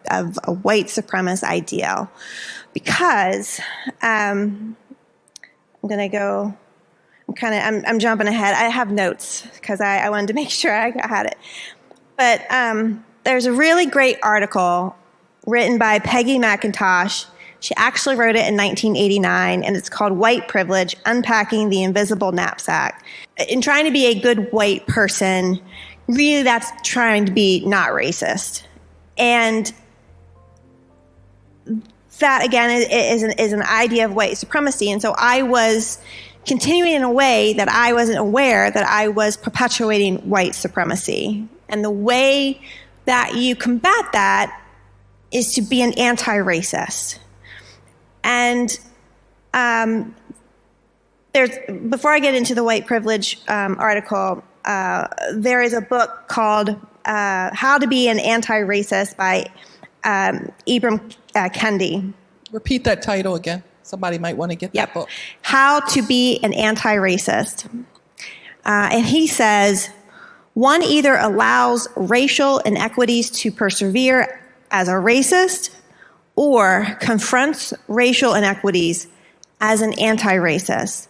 a white supremacist ideal. Because I'm jumping ahead. I have notes because I wanted to make sure I had it. But there's a really great article written by Peggy McIntosh. She actually wrote it in 1989, and it's called White Privilege, Unpacking the Invisible Knapsack. In trying to be a good white person, really that's trying to be not racist. And that, again, is an idea of white supremacy. And so I was continuing in a way that I wasn't aware that I was perpetuating white supremacy. And the way that you combat that is to be an anti-racist. And before I get into the white privilege article, there is a book called How to Be an Anti-Racist by Ibram Kendi. Repeat that title again. Somebody might want to get that book. How to Be an Anti-Racist. And he says, one either allows racial inequities to persevere as a racist or confronts racial inequities as an anti-racist.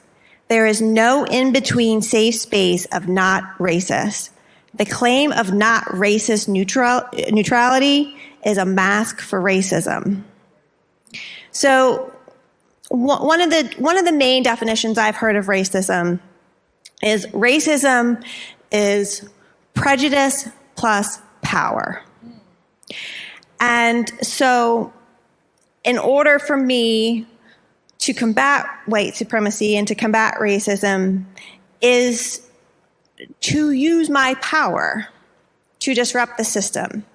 There is no in-between safe space of not racist. The claim of not racist neutrality is a mask for racism. So one of the main definitions I've heard of racism is prejudice plus power. And so in order for me to combat white supremacy and to combat racism is to use my power to disrupt the system.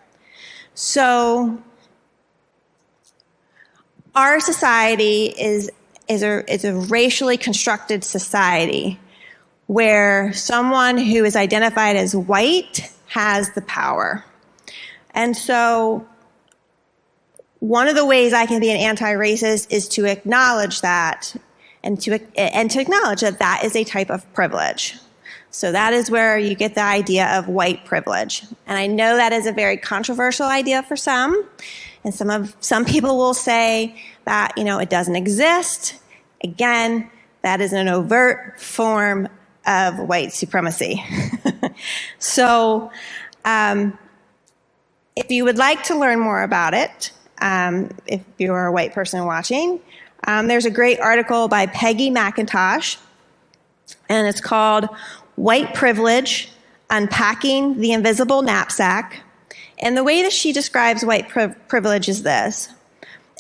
So our society is a racially constructed society where someone who is identified as white has the power. And so one of the ways I can be an anti-racist is to acknowledge that and to acknowledge that that is a type of privilege. So that is where you get the idea of white privilege. And I know that is a very controversial idea for some. And some people will say that, it doesn't exist. Again, that is an overt form of white supremacy. So if you would like to learn more about it, if you're a white person watching, there's a great article by Peggy McIntosh, and it's called White Privilege, Unpacking the Invisible Knapsack. And the way that she describes white privilege is this: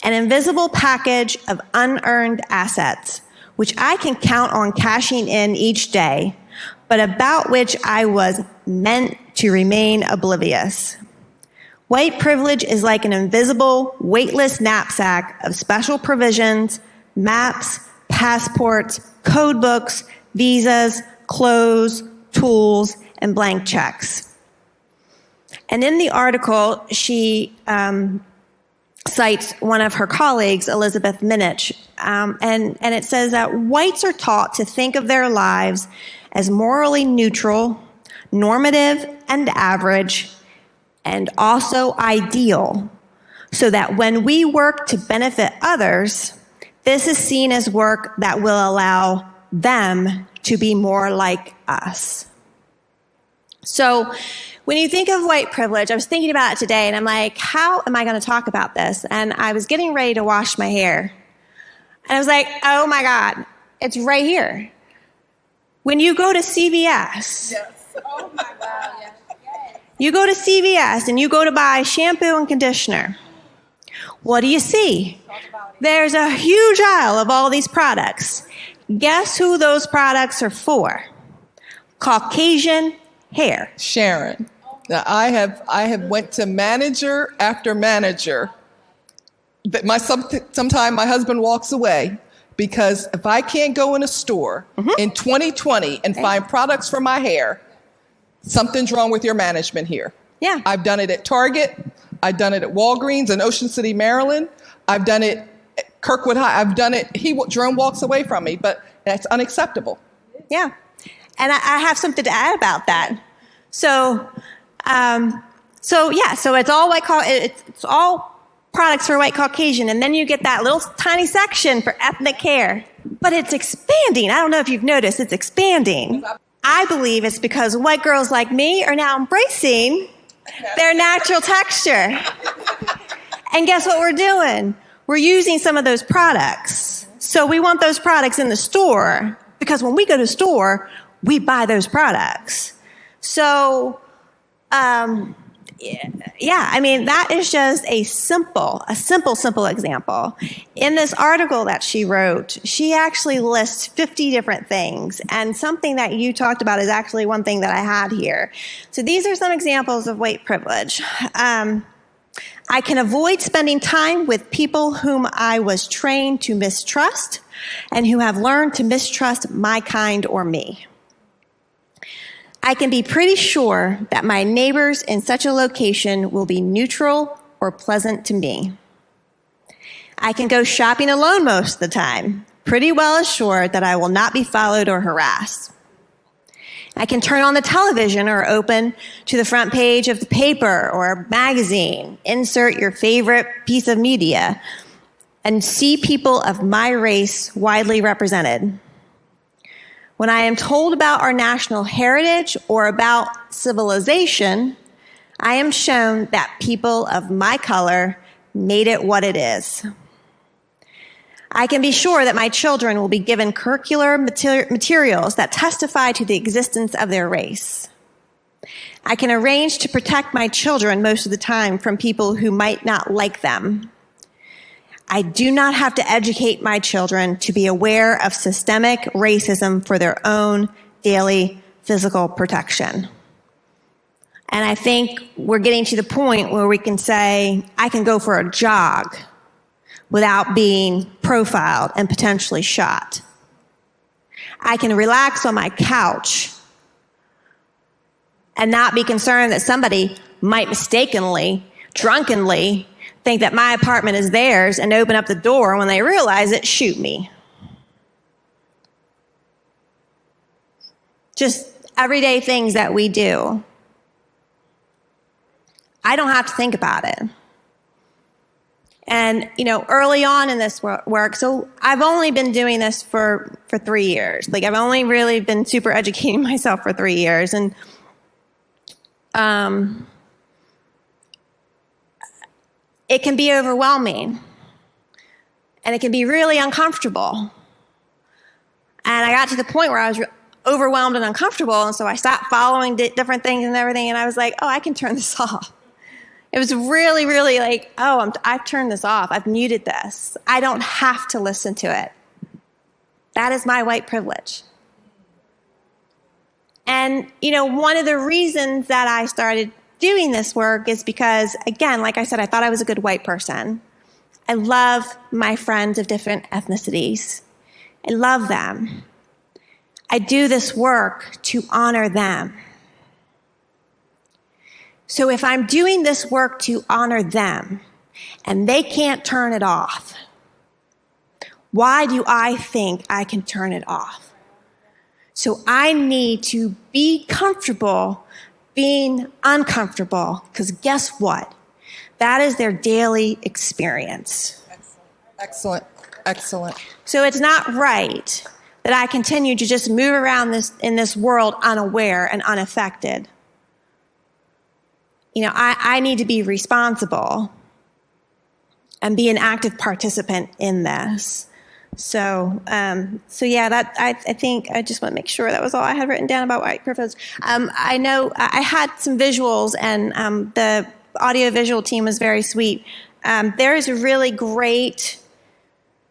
an invisible package of unearned assets, which I can count on cashing in each day, but about which I was meant to remain oblivious. White privilege is like an invisible, weightless knapsack of special provisions, maps, passports, code books, visas, clothes, tools, and blank checks. And in the article, she cites one of her colleagues, Elizabeth Minich, and it says that whites are taught to think of their lives as morally neutral, normative, and average, and also ideal, so that when we work to benefit others, this is seen as work that will allow them to be more like us. So when you think of white privilege, I was thinking about it today, and I'm like, how am I going to talk about this? And I was getting ready to wash my hair. And I was like, oh my God, it's right here. When you go to CVS, Yes. Oh my God. Yes. You go to CVS and you go to buy shampoo and conditioner. What do you see? There's a huge aisle of all these products. Guess who those products are for? Caucasian hair. Sharon, now I have went to manager after manager. Sometime my husband walks away because if I can't go in a store in 2020 and find products for my hair, something's wrong with your management here. Yeah. I've done it at Target. I've done it at Walgreens in Ocean City, Maryland. I've done it at Kirkwood High. I've done it. Jerome walks away from me, but that's unacceptable. Yeah. And I have something to add about that. So it's all it's all products for white Caucasian, and then you get that little tiny section for ethnic hair. But it's expanding. I don't know if you've noticed, it's expanding. I believe it's because white girls like me are now embracing their natural texture. And guess what we're doing? We're using some of those products. So we want those products in the store because when we go to the store, we buy those products. So, that is just a simple example. In this article that she wrote, she actually lists 50 different things. And something that you talked about is actually one thing that I had here. So these are some examples of white privilege. I can avoid spending time with people whom I was trained to mistrust and who have learned to mistrust my kind or me. I can be pretty sure that my neighbors in such a location will be neutral or pleasant to me. I can go shopping alone most of the time, pretty well assured that I will not be followed or harassed. I can turn on the television or open to the front page of the paper or magazine, insert your favorite piece of media, and see people of my race widely represented. When I am told about our national heritage or about civilization, I am shown that people of my color made it what it is. I can be sure that my children will be given curricular materials that testify to the existence of their race. I can arrange to protect my children most of the time from people who might not like them. I do not have to educate my children to be aware of systemic racism for their own daily physical protection. And I think we're getting to the point where we can say, I can go for a jog without being profiled and potentially shot. I can relax on my couch and not be concerned that somebody might mistakenly, drunkenly, think that my apartment is theirs and open up the door, and when they realize it, shoot me. Just everyday things that we do. I don't have to think about it. And, early on in this work, so I've only been doing this for 3 years. Like, I've only really been super educating myself for 3 years. And it can be overwhelming. And it can be really uncomfortable. And I got to the point where I was overwhelmed and uncomfortable, and so I stopped following different things and everything, and I was like, oh, I can turn this off. It was really, really like, oh, I've turned this off. I've muted this. I don't have to listen to it. That is my white privilege. And, one of the reasons that I started doing this work is because, again, like I said, I thought I was a good white person. I love my friends of different ethnicities. I love them. I do this work to honor them. So if I'm doing this work to honor them and they can't turn it off, why do I think I can turn it off? So I need to be comfortable being uncomfortable, because guess what? That is their daily experience. Excellent. Excellent. So it's not right that I continue to just move around in this world unaware and unaffected. I need to be responsible and be an active participant in this. So yeah, that I think I just want to make sure that was all I had written down about white privilege. I know I had some visuals, and the audiovisual team was very sweet. There is a really great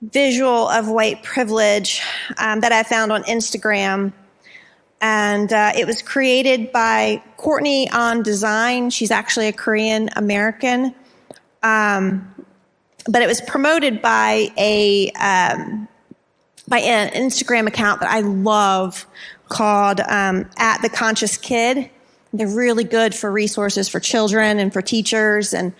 visual of white privilege that I found on Instagram. And it was created by Courtney on Design. She's actually a Korean American. But it was promoted by an Instagram account that I love called At the Conscious Kid. They're really good for resources for children and for teachers. And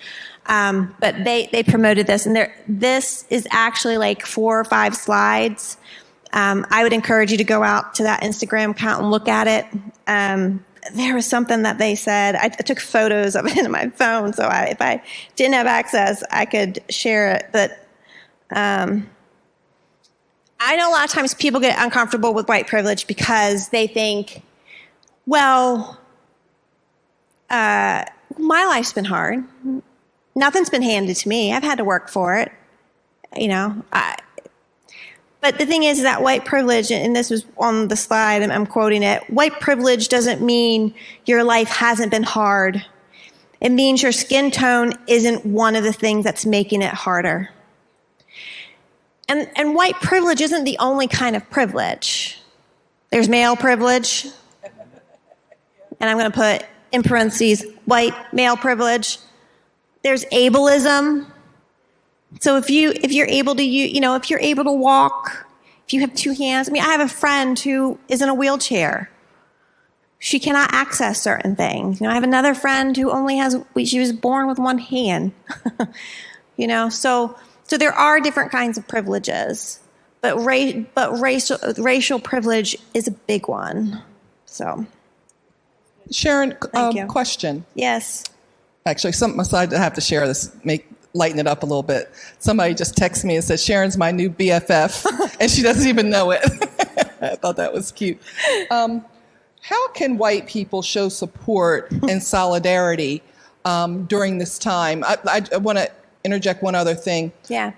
but they promoted this, and this is actually like 4 or 5 slides. I would encourage you to go out to that Instagram account and look at it. There was something that they said. I took photos of it in my phone, so if I didn't have access, I could share it. But I know a lot of times people get uncomfortable with white privilege because they think, well, my life's been hard. Nothing's been handed to me. I've had to work for it. But the thing is that white privilege, and this was on the slide, I'm quoting it, white privilege doesn't mean your life hasn't been hard. It means your skin tone isn't one of the things that's making it harder. And white privilege isn't the only kind of privilege. There's male privilege, and I'm going to put in parentheses, white male privilege. There's ableism. So if you're able to, if you're able to walk, if you have 2 hands. I have a friend who is in a wheelchair. She cannot access certain things. I have another friend who she was born with 1 hand. So there are different kinds of privileges, but racial privilege is a big one. So, Sharon, Thank you. question. Yes. Actually, I have to share this, lighten it up a little bit. Somebody just texted me and said, Sharon's my new BFF, and she doesn't even know it. I thought that was cute. How can white people show support and solidarity during this time? I want to interject one other thing. Yeah.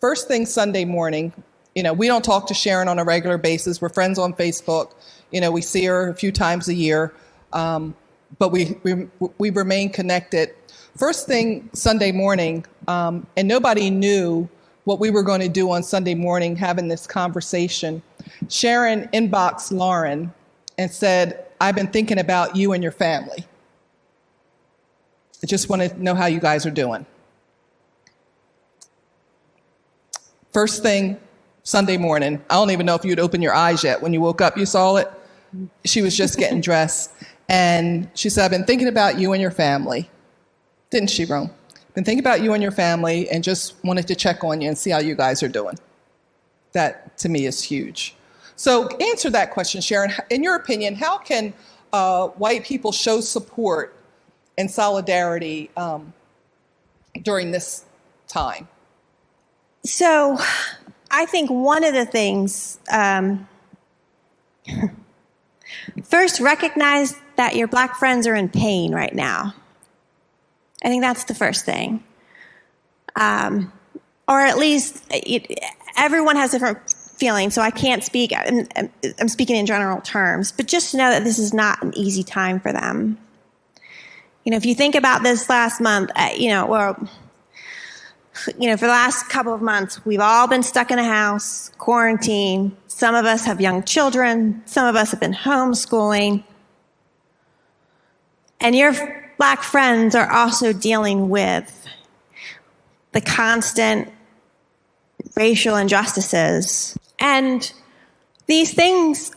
First thing Sunday morning, we don't talk to Sharon on a regular basis. We're friends on Facebook. We see her a few times a year, but we remain connected. First thing Sunday morning, and nobody knew what we were going to do on Sunday morning, having this conversation. Sharon inboxed Lauren and said, I've been thinking about you and your family. I just want to know how you guys are doing. first thing Sunday morning. I don't even know if you'd opened your eyes yet. When you woke up, you saw it. She was just getting dressed. And she said, I've been thinking about you and your family. Didn't she, Rome? Been thinking about you and your family and just wanted to check on you and see how you guys are doing. That, to me, is huge. So answer that question, Sharon. In your opinion, how can white people show support and solidarity during this time? So I think one of the things, first, recognize that your Black friends are in pain right now. I think that's the first thing. Or at least everyone has different feelings, so I can't speak. I'm speaking in general terms, but just to know that this is not an easy time for them. You know, if you think about this last month, for the last couple of months, we've all been stuck in a house, quarantine. Some of us have young children. Some of us have been homeschooling. And your Black friends are also dealing with the constant racial injustices. And these things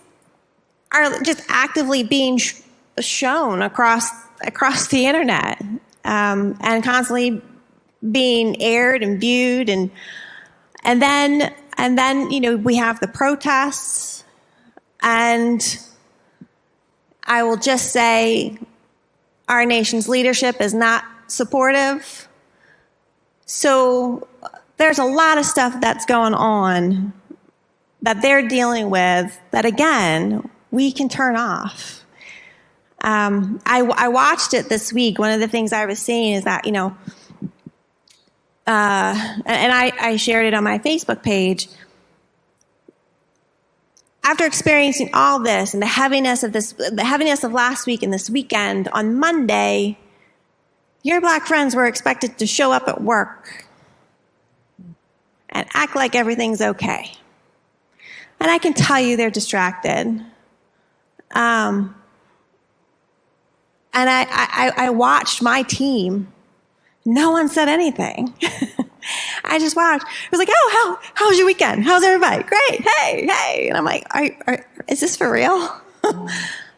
are just actively being shown across the internet, and constantly being aired and viewed, and then we have the protests, and I will just say our nation's leadership is not supportive. So there's a lot of stuff that's going on that they're dealing with that, again, we can turn off. I watched it this week. One of the things I was seeing is that, and I shared it on my Facebook page. After experiencing all this and the heaviness of last week and this weekend, on Monday, your Black friends were expected to show up at work and act like everything's okay. And I can tell you they're distracted. And I watched my team. No one said anything. I just watched. It was like, oh, how was your weekend? How's everybody? Great. Hey. And I'm like, is this for real? And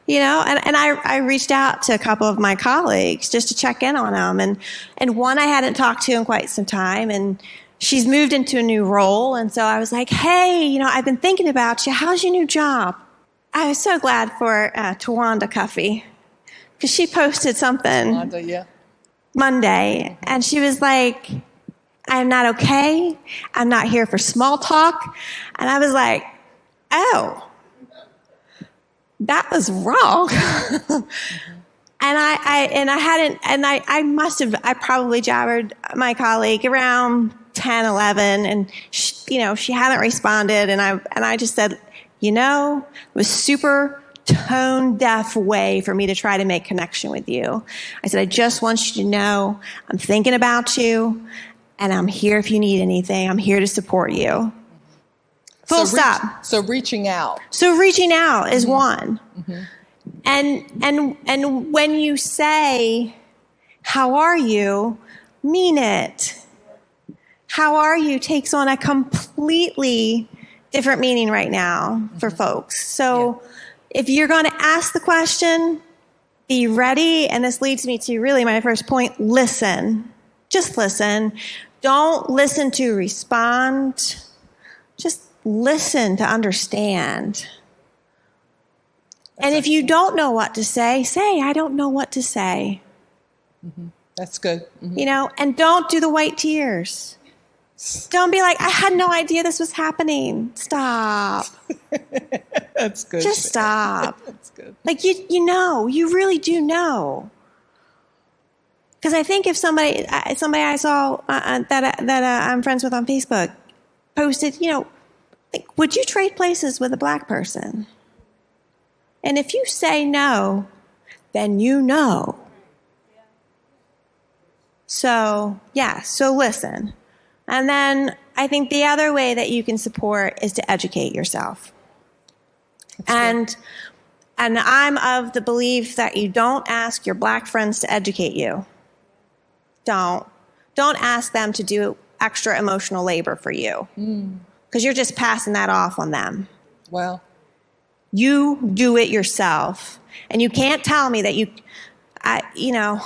I reached out to a couple of my colleagues just to check in on them. And one I hadn't talked to in quite some time. And she's moved into a new role. And so I was like, hey, I've been thinking about you. How's your new job? I was so glad for Tawanda Cuffey, because she posted something Monday. And she was like, I'm not okay. I'm not here for small talk. And I was like, oh, that was wrong. I probably jabbered my colleague around 10, 11, and she hadn't responded. And I just said, it was super tone deaf way for me to try to make connection with you. I said, I just want you to know I'm thinking about you, and I'm here if you need anything. I'm here to support you. Full stop. So reaching out. So reaching out is one. Mm-hmm. And when you say, how are you, mean it. How are you takes on a completely different meaning right now for folks. So if you're going to ask the question, be ready. And this leads me to really my first point, listen. Just listen. Don't listen to respond. Just listen to understand. And if you don't know what to say, I don't know what to say. Mm-hmm. That's good. Mm-hmm. And don't do the white tears. Don't be like, I had no idea this was happening. Stop. That's good. Just stop. That's good. Like, you really do know. Because I think if somebody I saw that I'm friends with on Facebook posted, like, would you trade places with a Black person? And if you say no, then you know. So listen. And then I think the other way that you can support is to educate yourself. And I'm of the belief that you don't ask your Black friends to educate you. Don't ask them to do extra emotional labor for you because you're just passing that off on them. Well, you do it yourself, and you can't tell me that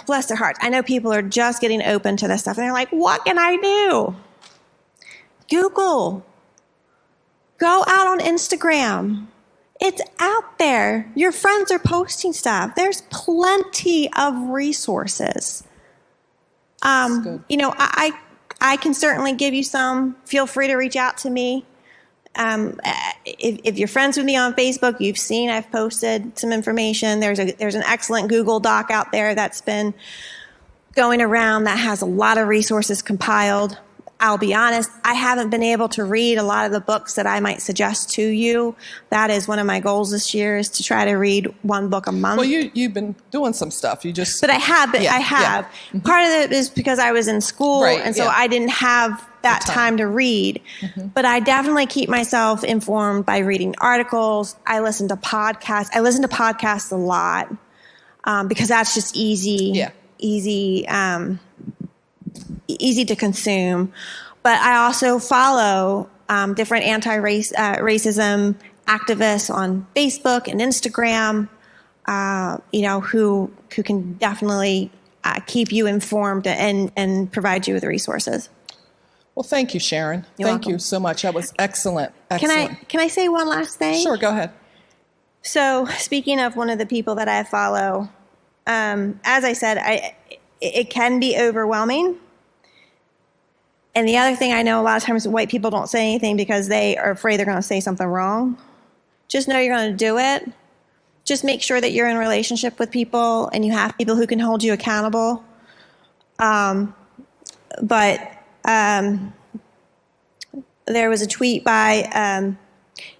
bless their hearts. I know people are just getting open to this stuff, and they're like, what can I do? Google. Go out on Instagram. It's out there. Your friends are posting stuff. There's plenty of resources. I can certainly give you some. Feel free to reach out to me. If you're friends with me on Facebook, you've seen I've posted some information. There's an excellent Google Doc out there that's been going around that has a lot of resources compiled. I'll be honest, I haven't been able to read a lot of the books that I might suggest to you. That is one of my goals this year, is to try to read one book a month. Well, you've been doing some stuff. But I have. Yeah. Mm-hmm. Part of it is because I was in school, and so I didn't have that time to read. Mm-hmm. But I definitely keep myself informed by reading articles. I listen to podcasts. I listen to podcasts a lot because that's just easy to consume. But I also follow different anti-racism activists on Facebook and Instagram, who can definitely keep you informed and provide you with resources. Well, thank you, Sharon. You're Thank welcome. you so much. That was excellent. Can I say one last thing? Sure, go ahead. So speaking of one of the people that I follow, as I said, it can be overwhelming. And the other thing I know, a lot of times white people don't say anything because they are afraid they're going to say something wrong. Just know you're going to do it. Just make sure that you're in a relationship with people and you have people who can hold you accountable. There was a tweet by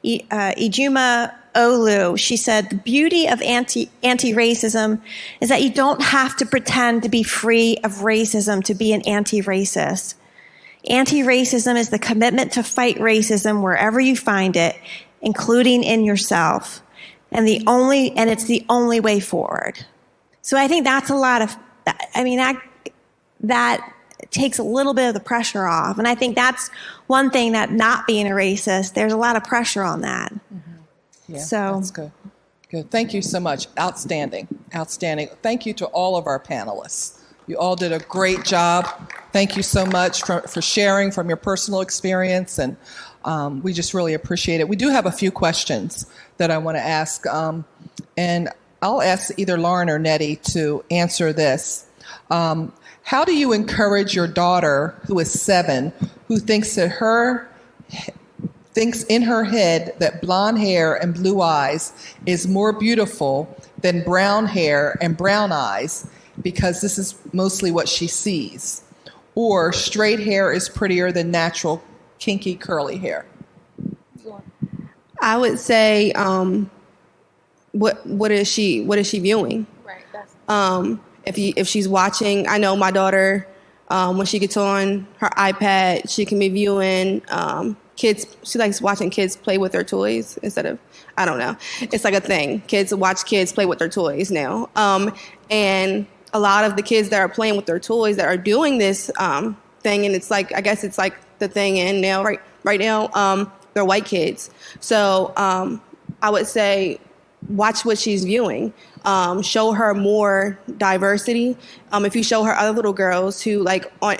Ijuma Olu. She said, the beauty of anti-racism is that you don't have to pretend to be free of racism to be an anti-racist. Anti-racism is the commitment to fight racism wherever you find it, including in yourself. And it's the only way forward. So I think that's that takes a little bit of the pressure off. And I think that's one thing, that not being a racist, there's a lot of pressure on that. Mm-hmm. Yeah, so that's good. Good. Thank you so much. Outstanding. Outstanding. Thank you to all of our panelists. You all did a great job. Thank you so much for sharing from your personal experience, and we just really appreciate it. We do have a few questions that I want to ask, and I'll ask either Lauren or Nettie to answer this. How do you encourage your daughter, who is 7, who thinks in her head that blonde hair and blue eyes is more beautiful than brown hair and brown eyes, because this is mostly what she sees, or straight hair is prettier than natural kinky curly hair? I would say, what is she viewing? Right. If she's watching, I know my daughter, when she gets on her iPad, she can be viewing kids. She likes watching kids play with their toys instead of, I don't know. It's like a thing. Kids watch kids play with their toys now. And a lot of the kids that are playing with their toys that are doing this thing, and it's like, I guess it's like the thing in now, right now, they're white kids. So I would say, watch what she's viewing. Show her more diversity. If you show her other little girls who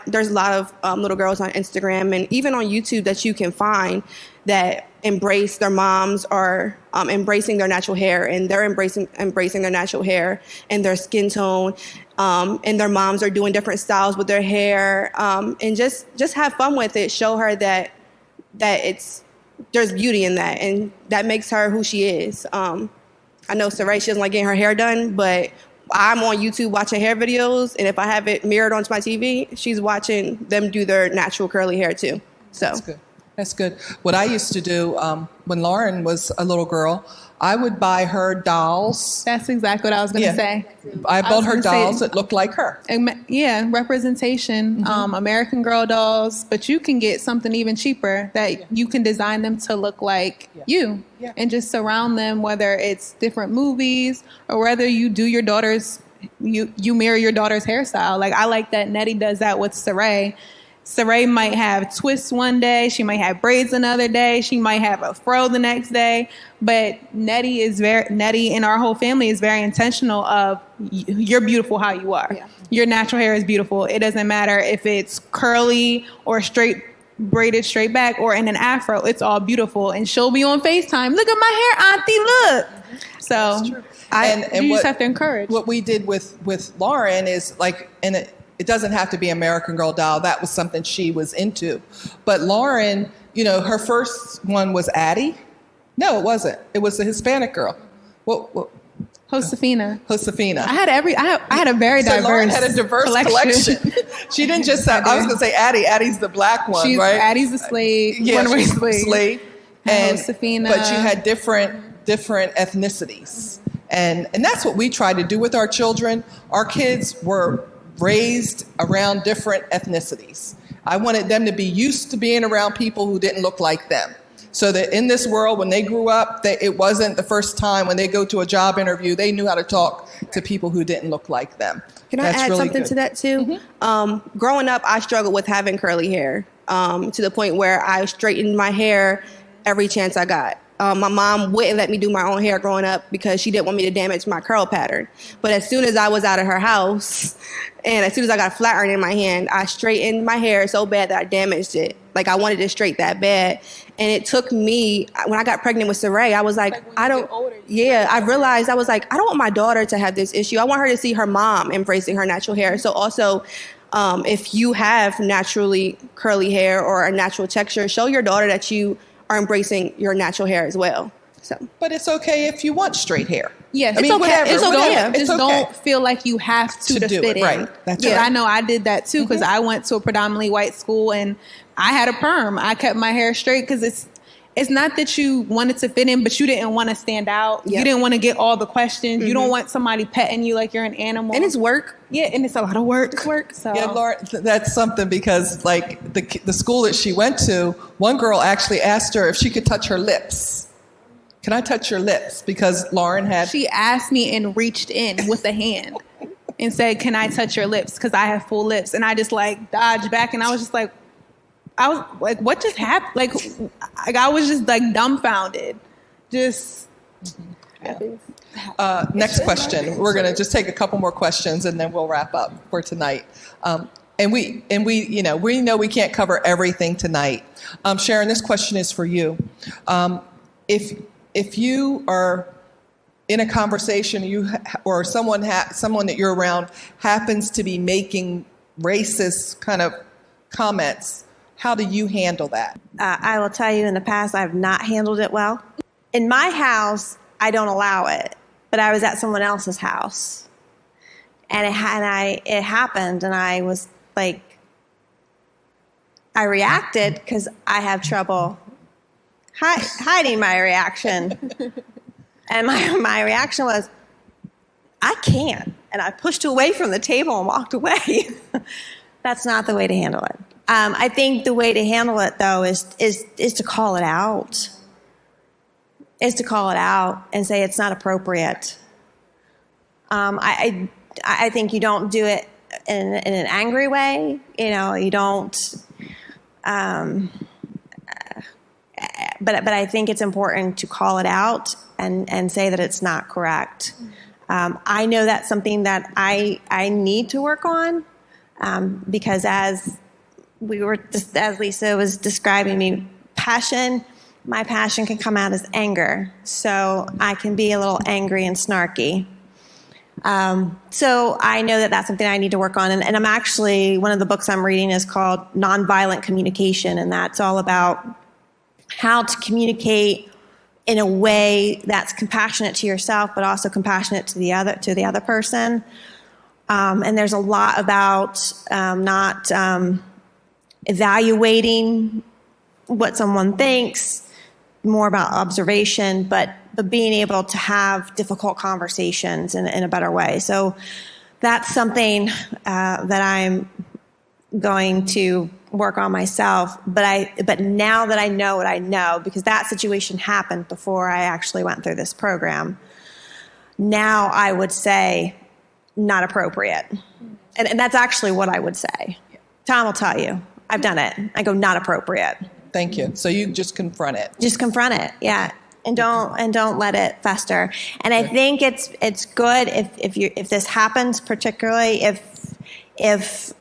there's a lot of little girls on Instagram and even on YouTube that you can find that embrace their moms, are embracing their natural hair, and they're embracing their natural hair and their skin tone, and their moms are doing different styles with their hair, and just have fun with it. Show her that there's beauty in that, and that makes her who she is. I know Sarai, she doesn't like getting her hair done, but I'm on YouTube watching hair videos, and if I have it mirrored onto my TV, she's watching them do their natural curly hair too. So that's good. That's good. What I used to do when Lauren was a little girl, I would buy her dolls. That's exactly what I was going to say. I bought her dolls that looked like her. Yeah, representation, American Girl dolls, but you can get something even cheaper that you can design them to look like you, and just surround them, whether it's different movies or whether you do your daughter's, you mirror your daughter's hairstyle. Like, I like that Nettie does that with Sarai. Saray might have twists one day, she might have braids another day, she might have a fro the next day. But Nettie and our whole family is very intentional of you're beautiful how you are. Yeah. Your natural hair is beautiful. It doesn't matter if it's curly or straight, braided straight back or in an afro. It's all beautiful. And she'll be on FaceTime. Look at my hair, auntie, look. So you just have to encourage. What we did with Lauren is like, and it doesn't have to be American Girl doll. That was something she was into. But Lauren, her first one was Addie. No, it wasn't. It was the Hispanic girl. What? Josefina. I had a very diverse. Lauren had a diverse collection. She didn't just have. I was going to say Addie. Addie's the black one, right? Addie's the slave. Yeah, slave. And Josefina. But you had different ethnicities, and that's what we tried to do with our children. Our kids were raised around different ethnicities. I wanted them to be used to being around people who didn't look like them. So that in this world, when they grew up, it wasn't the first time when they go to a job interview, they knew how to talk to people who didn't look like them. Can I add something to that too? Mm-hmm. Growing up, I struggled with having curly hair to the point where I straightened my hair every chance I got. My mom wouldn't let me do my own hair growing up because she didn't want me to damage my curl pattern. But as soon as I was out of her house and as soon as I got a flat iron in my hand, I straightened my hair so bad that I damaged it. Like I wanted it straight that bad. And it took me, when I got pregnant with Saray, I was like I realized, I was like, I don't want my daughter to have this issue. I want her to see her mom embracing her natural hair. So also, if you have naturally curly hair or a natural texture, show your daughter that you are embracing your natural hair as well. So, but it's okay if you want straight hair. Yes, it's okay. Whatever. It's okay. Just don't feel like you have to do fit it. in. Right. That's I know I did that too because I went to a predominantly white school and I had a perm. I kept my hair straight because it's not that you wanted to fit in, but you didn't want to stand out. Yep. You didn't want to get all the questions. You don't want somebody petting you like you're an animal. And it's work. Yeah, and it's a lot of work. It's work. So. Yeah, Laura, that's something because like the school that she went to, one girl actually asked her if she could touch her lips. Can I touch your lips? Because Lauren had... She asked me and reached in with a hand and said, can I touch your lips? Because I have full lips. And I just like dodged back and I was just like, what just happened? Like I was just like dumbfounded. Just... Next question. We're going to just take a couple more questions and then we'll wrap up for tonight. And we know we can't cover everything tonight. Sharon, this question is for you. If you are in a conversation, or someone that you're around happens to be making racist kind of comments, how do you handle that? I will tell you, in the past, I've not handled it well. In my house, I don't allow it, but I was at someone else's house, and it happened, and I was like, I reacted because I have trouble hiding my reaction. And my reaction was, I can't. And I pushed away from the table and walked away. That's not the way to handle it. I think the way to handle it, though, is to call it out. Is to call it out and say it's not appropriate. I think you don't do it in an angry way. You don't... But I think it's important to call it out and say that it's not correct. I know that's something that I need to work on because as Lisa was describing me, my passion can come out as anger. So I can be a little angry and snarky. So I know that that's something I need to work on. And I'm actually, one of the books I'm reading is called Nonviolent Communication, and that's all about how to communicate in a way that's compassionate to yourself, but also compassionate to the other person. And there's a lot about not evaluating what someone thinks, more about observation, but being able to have difficult conversations in a better way. So that's something that I'm going to work on myself, but now that I know what I know, because that situation happened before I actually went through this program, now I would say not appropriate. And that's actually what I would say. Tom will tell you. I've done it. I go, not appropriate. Thank you. So you just confront it. Just confront it. Yeah. And don't let it fester. And I think it's good if this happens, particularly if it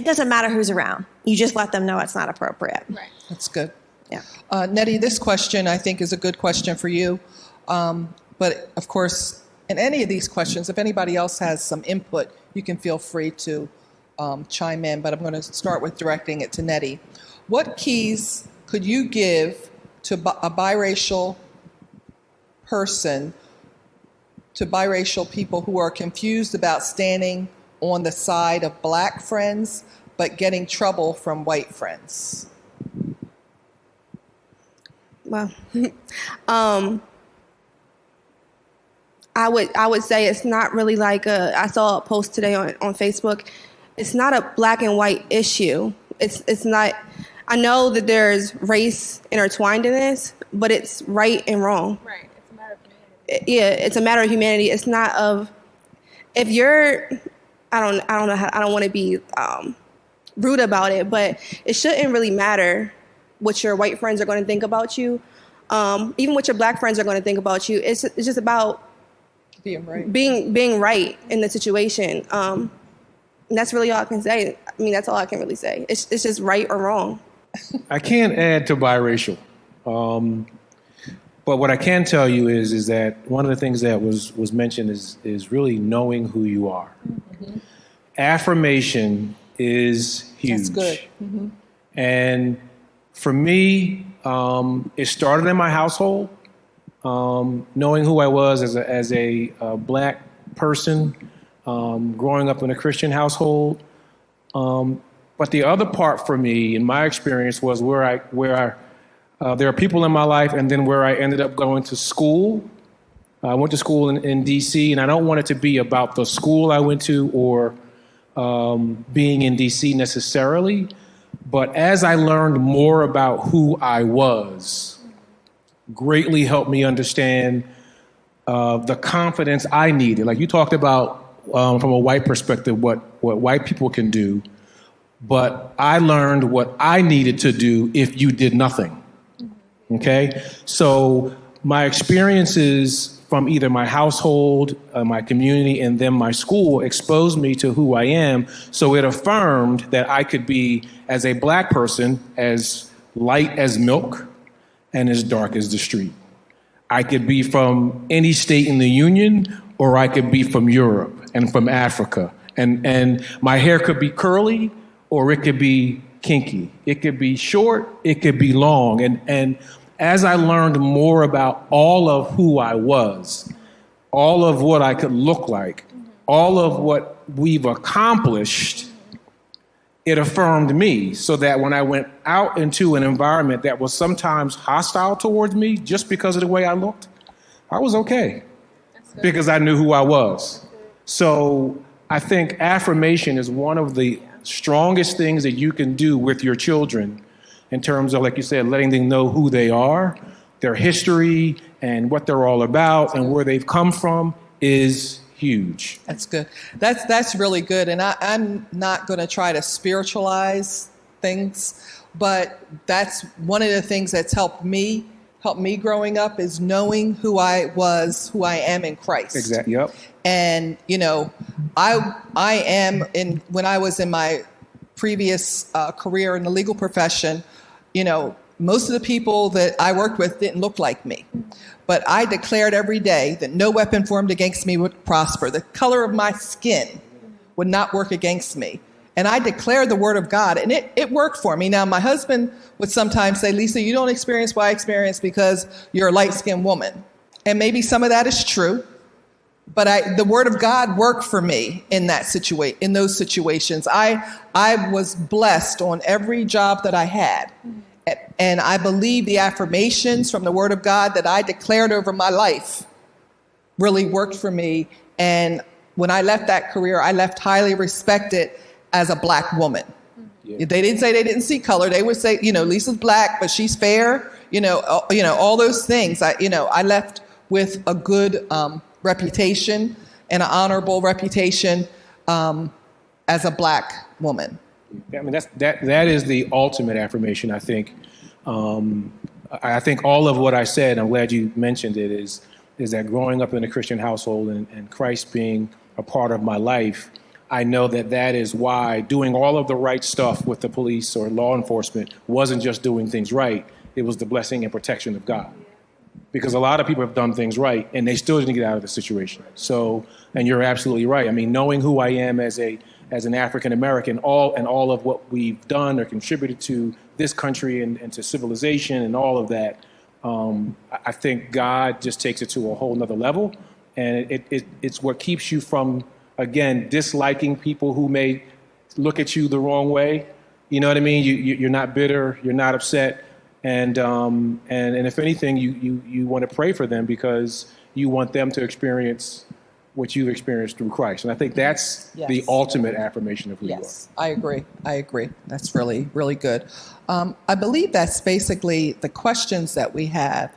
doesn't matter who's around. You just let them know it's not appropriate. Right. That's good. Yeah. Nettie, this question I think is a good question for you. But of course, in any of these questions, if anybody else has some input, you can feel free to chime in. But I'm going to start with directing it to Nettie. What keys could you give to a biracial person, to biracial people who are confused about standing on the side of black friends but getting trouble from white friends? Well, I would say it's not really like I saw a post today on Facebook. It's not a black and white issue. It's not. I know that there's race intertwined in this, but it's right and wrong. Right. It's a matter of humanity. Yeah, it's a matter of humanity. It's not of if you're. I don't know how. I don't want to be rude about it, but it shouldn't really matter what your white friends are going to think about you. Even what your black friends are going to think about you. It's just about being right. Being right in the situation. And that's really all I can say. I mean, that's all I can really say. It's just right or wrong. I can't add to biracial. But what I can tell you is that one of the things that was mentioned is really knowing who you are. Mm-hmm. Affirmation is huge. That's good. Mm-hmm. And for me, it started in my household, knowing who I was as a black person, growing up in a Christian household. But the other part for me, in my experience, was where there are people in my life, and then where I ended up going to school. I went to school in D.C., and I don't want it to be about the school I went to or being in D.C. necessarily. But as I learned more about who I was, greatly helped me understand the confidence I needed. Like you talked about from a white perspective, what white people can do. But I learned what I needed to do if you did nothing. Okay? So my experiences from either my household, my community, and then my school exposed me to who I am. So it affirmed that I could be, as a black person, as light as milk and as dark as the street. I could be from any state in the union, or I could be from Europe and from Africa. And my hair could be curly, or it could be kinky. It could be short, it could be long. And as I learned more about all of who I was, all of what I could look like, all of what we've accomplished, it affirmed me, so that when I went out into an environment that was sometimes hostile towards me just because of the way I looked, I was okay because I knew who I was. So I think affirmation is one of the strongest things that you can do with your children in terms of, like you said, letting them know who they are, their history, and what they're all about, and where they've come from is huge. That's good. That's really good. And I'm not going to try to spiritualize things, but that's one of the things that's helped me growing up, is knowing who I am in Christ. Exactly. Yep. And, I am when I was in my previous career in the legal profession, most of the people that I worked with didn't look like me. But I declared every day that no weapon formed against me would prosper. The color of my skin would not work against me. And I declared the word of God, and it worked for me. Now, my husband would sometimes say, Lisa, you don't experience what I experience because you're a light-skinned woman. And maybe some of that is true. But the word of God worked for me in those situations. I was blessed on every job that I had. And I believe the affirmations from the word of God that I declared over my life really worked for me. And when I left that career, I left highly respected as a black woman. Yeah. They didn't say they didn't see color. They would say, Lisa's black, but she's fair. All those things. I left with a good reputation and an honorable reputation. as a Black woman? I mean, that is the ultimate affirmation, I think. I think all of what I said, I'm glad you mentioned it, is that growing up in a Christian household and Christ being a part of my life, I know that is why doing all of the right stuff with the police or law enforcement wasn't just doing things right. It was the blessing and protection of God. Because a lot of people have done things right and they still didn't get out of the situation. So, and you're absolutely right. I mean, knowing who I am as an African American, all of what we've done or contributed to this country and to civilization and all of that, I think God just takes it to a whole nother level. And it's what keeps you from, again, disliking people who may look at you the wrong way. You know what I mean? You're not bitter, you're not upset. And if anything, you want to pray for them because you want them to experience what you've experienced through Christ. And I think that's the ultimate affirmation of who you are. Yes, I agree. That's really, really good. I believe that's basically the questions that we have.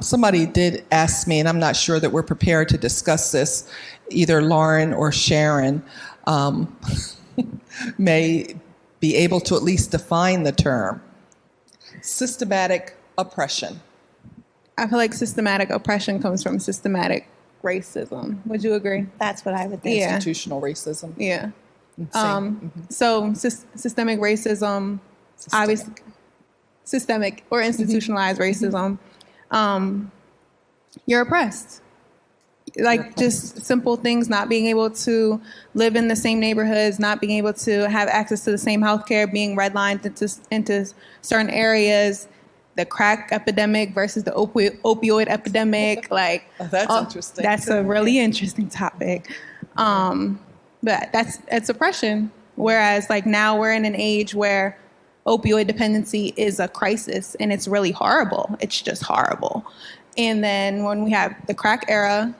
Somebody did ask me, and I'm not sure that we're prepared to discuss this, either Lauren or Sharon may be able to at least define the term systematic oppression. I feel like systematic oppression comes from systematic racism. Would you agree? That's what I would think. Yeah. Institutional racism. Yeah. So systemic racism, obviously, systemic or institutionalized racism, you're oppressed. Like just simple things, not being able to live in the same neighborhoods, not being able to have access to the same healthcare, being redlined into certain areas, the crack epidemic versus the opioid epidemic. Like, that's interesting. That's a really interesting topic. But it's oppression. Whereas like now we're in an age where opioid dependency is a crisis and it's really horrible. It's just horrible. And then when we have the crack era,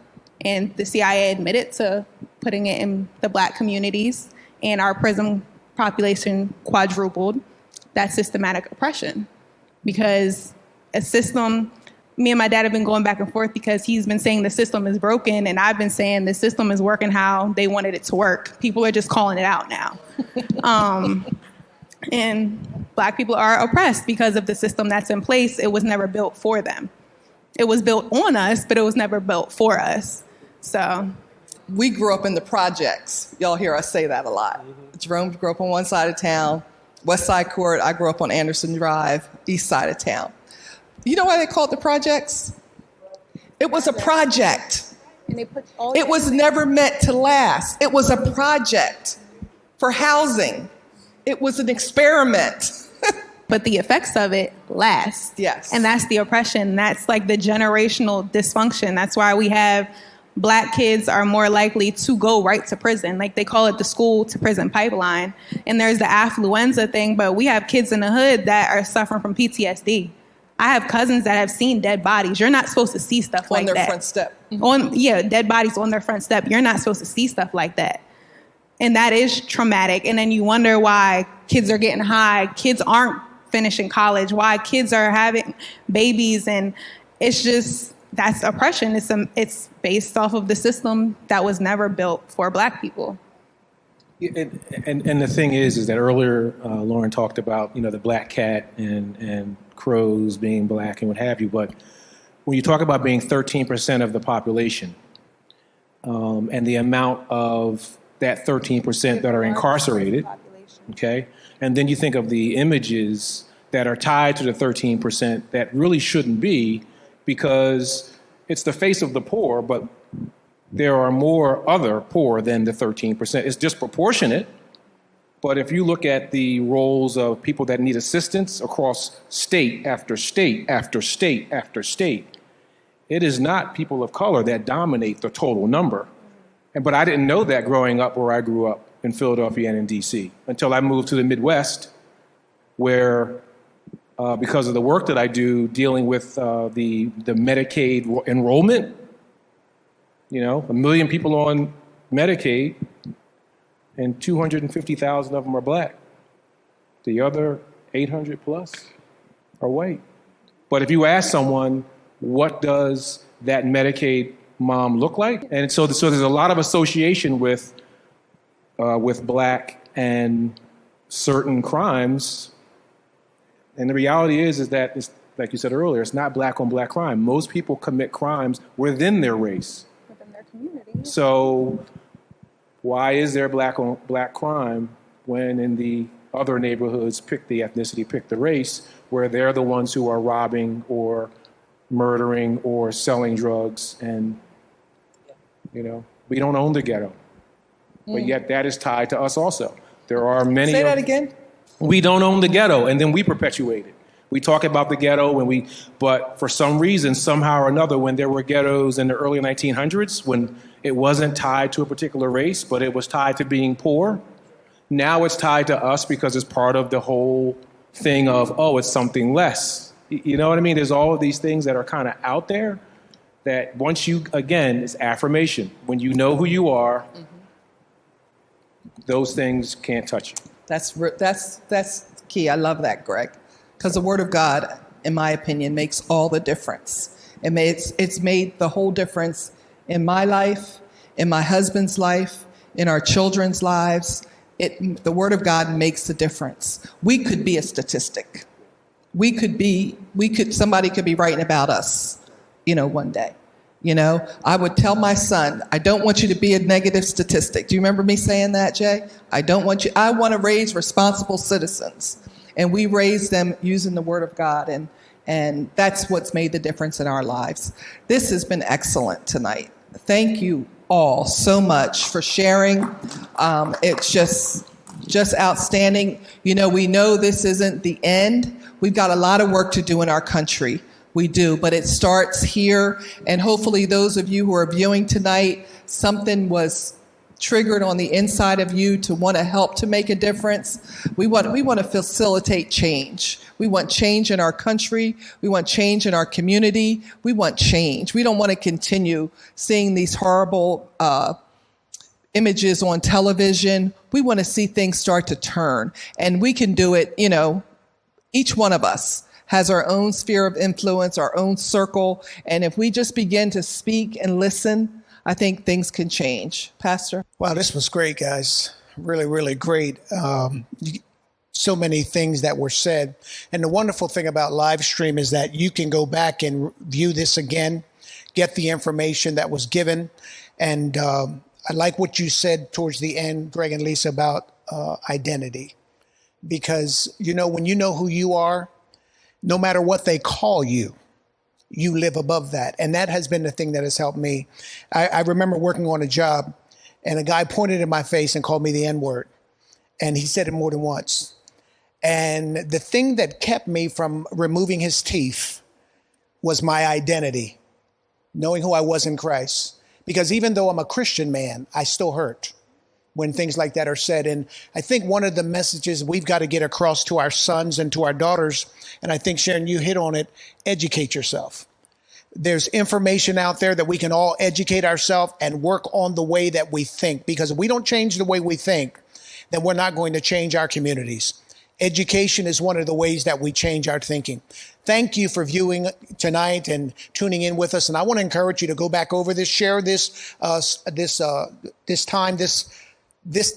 and the CIA admitted to putting it in the Black communities, and our prison population quadrupled. That's systematic oppression. Because a system, me and my dad have been going back and forth because he's been saying the system is broken, and I've been saying the system is working how they wanted it to work. People are just calling it out now. And Black people are oppressed because of the system that's in place. It was never built for them. It was built on us, but it was never built for us. So we grew up in the projects. Y'all hear us say that a lot. Jerome grew up on one side of town, West Side Court. I grew up on Anderson Drive, east side of town. You know why they called it the projects? It was a project. And it was never meant to last. It was a project for housing. It was an experiment. But the effects of it last. Yes. And that's the oppression. That's like the generational dysfunction. That's why we have Black kids are more likely to go right to prison. Like they call it the school to prison pipeline. And there's the affluenza thing, but we have kids in the hood that are suffering from PTSD. I have cousins that have seen dead bodies. You're not supposed to see stuff like that. On their front step. Dead bodies on their front step. You're not supposed to see stuff like that. And that is traumatic. And then you wonder why kids are getting high. Kids aren't finishing college, why kids are having babies. And it's just, that's oppression. It's based off of the system that was never built for Black people. And the thing is that earlier Lauren talked about, the black cat and crows being Black and what have you. But when you talk about being 13% of the population and the amount of that 13% that are incarcerated, okay, and then you think of the images that are tied to the 13% that really shouldn't be, because it's the face of the poor, but there are more other poor than the 13%. It's disproportionate, but if you look at the roles of people that need assistance across state after state after state after state, it is not people of color that dominate the total number. But I didn't know that growing up where I grew up in Philadelphia and in DC until I moved to the Midwest, where because of the work that I do dealing with the Medicaid enrollment, 1 million people on Medicaid and 250,000 of them are Black. The other 800 plus are white. But if you ask someone, what does that Medicaid mom look like? And so there's a lot of association with with black and certain crimes. And the reality is that, it's, like you said earlier, it's not black on black crime. Most people commit crimes within their race. Within their community. So why is there black on black crime when in the other neighborhoods, pick the ethnicity, pick the race, where they're the ones who are robbing or murdering or selling drugs? And, you know, we don't own the ghetto. But yet that is tied to us also. There are many. Say that again. We don't own the ghetto, and then we perpetuate it. We talk about the ghetto, but for some reason, somehow or another, when there were ghettos in the early 1900s, when it wasn't tied to a particular race, but it was tied to being poor, now it's tied to us because it's part of the whole thing of, oh, it's something less. You know what I mean? There's all of these things that are kind of out there that once you, again, it's affirmation. When you know who you are, those things can't touch you. That's key. I love that, Greg, because the Word of God, in my opinion, makes all the difference. It's made the whole difference in my life, in my husband's life, in our children's lives. The Word of God makes the difference. We could be a statistic. Somebody could be writing about us, one day. I would tell my son, I don't want you to be a negative statistic. Do you remember me saying that, Jay? I want to raise responsible citizens. And we raise them using the Word of God. And that's what's made the difference in our lives. This has been excellent tonight. Thank you all so much for sharing. It's just outstanding. We know this isn't the end. We've got a lot of work to do in our country. We do, but it starts here. And hopefully those of you who are viewing tonight, something was triggered on the inside of you to want to help to make a difference. We want to facilitate change. We want change in our country. We want change in our community. We want change. We don't want to continue seeing these horrible images on television. We want to see things start to turn. And we can do it, each one of us has our own sphere of influence, our own circle. And if we just begin to speak and listen, I think things can change. Pastor? Wow, this was great, guys. Really, really great. So many things that were said. And the wonderful thing about live stream is that you can go back and view this again, get the information that was given. And I like what you said towards the end, Greg and Lisa, about identity. Because, when you know who you are, no matter what they call you, you live above that. And that has been the thing that has helped me. I remember working on a job and a guy pointed in my face and called me the N-word. And he said it more than once. And the thing that kept me from removing his teeth was my identity, knowing who I was in Christ. Because even though I'm a Christian man, I still hurt when things like that are said. And I think one of the messages we've got to get across to our sons and to our daughters, and I think, Sharon, you hit on it, educate yourself. There's information out there that we can all educate ourselves and work on the way that we think. Because if we don't change the way we think, then we're not going to change our communities. Education is one of the ways that we change our thinking. Thank you for viewing tonight and tuning in with us. And I want to encourage you to go back over this, share this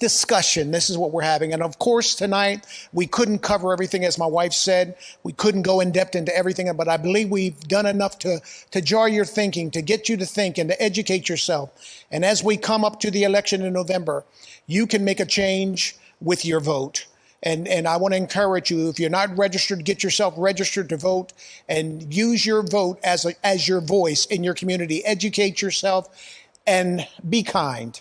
discussion. This is what we're having. And of course, tonight, we couldn't cover everything, as my wife said. We couldn't go in depth into everything, but I believe we've done enough to jar your thinking, to get you to think and to educate yourself. And as we come up to the election in November, you can make a change with your vote. And I want to encourage you, if you're not registered, get yourself registered to vote and use your vote as your voice in your community. Educate yourself and be kind.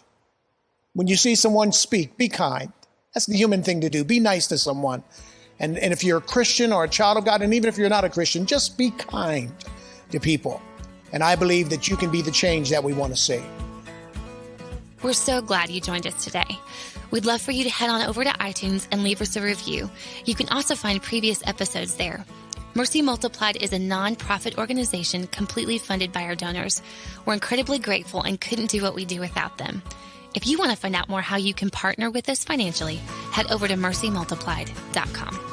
When you see someone speak, be kind. That's the human thing to do. Be nice to someone. And if you're a Christian or a child of God, and even if you're not a Christian, just be kind to people. And I believe that you can be the change that we want to see. We're so glad you joined us today. We'd love for you to head on over to iTunes and leave us a review. You can also find previous episodes there. Mercy Multiplied is a nonprofit organization completely funded by our donors. We're incredibly grateful and couldn't do what we do without them. If you want to find out more how you can partner with us financially, head over to mercymultiplied.com.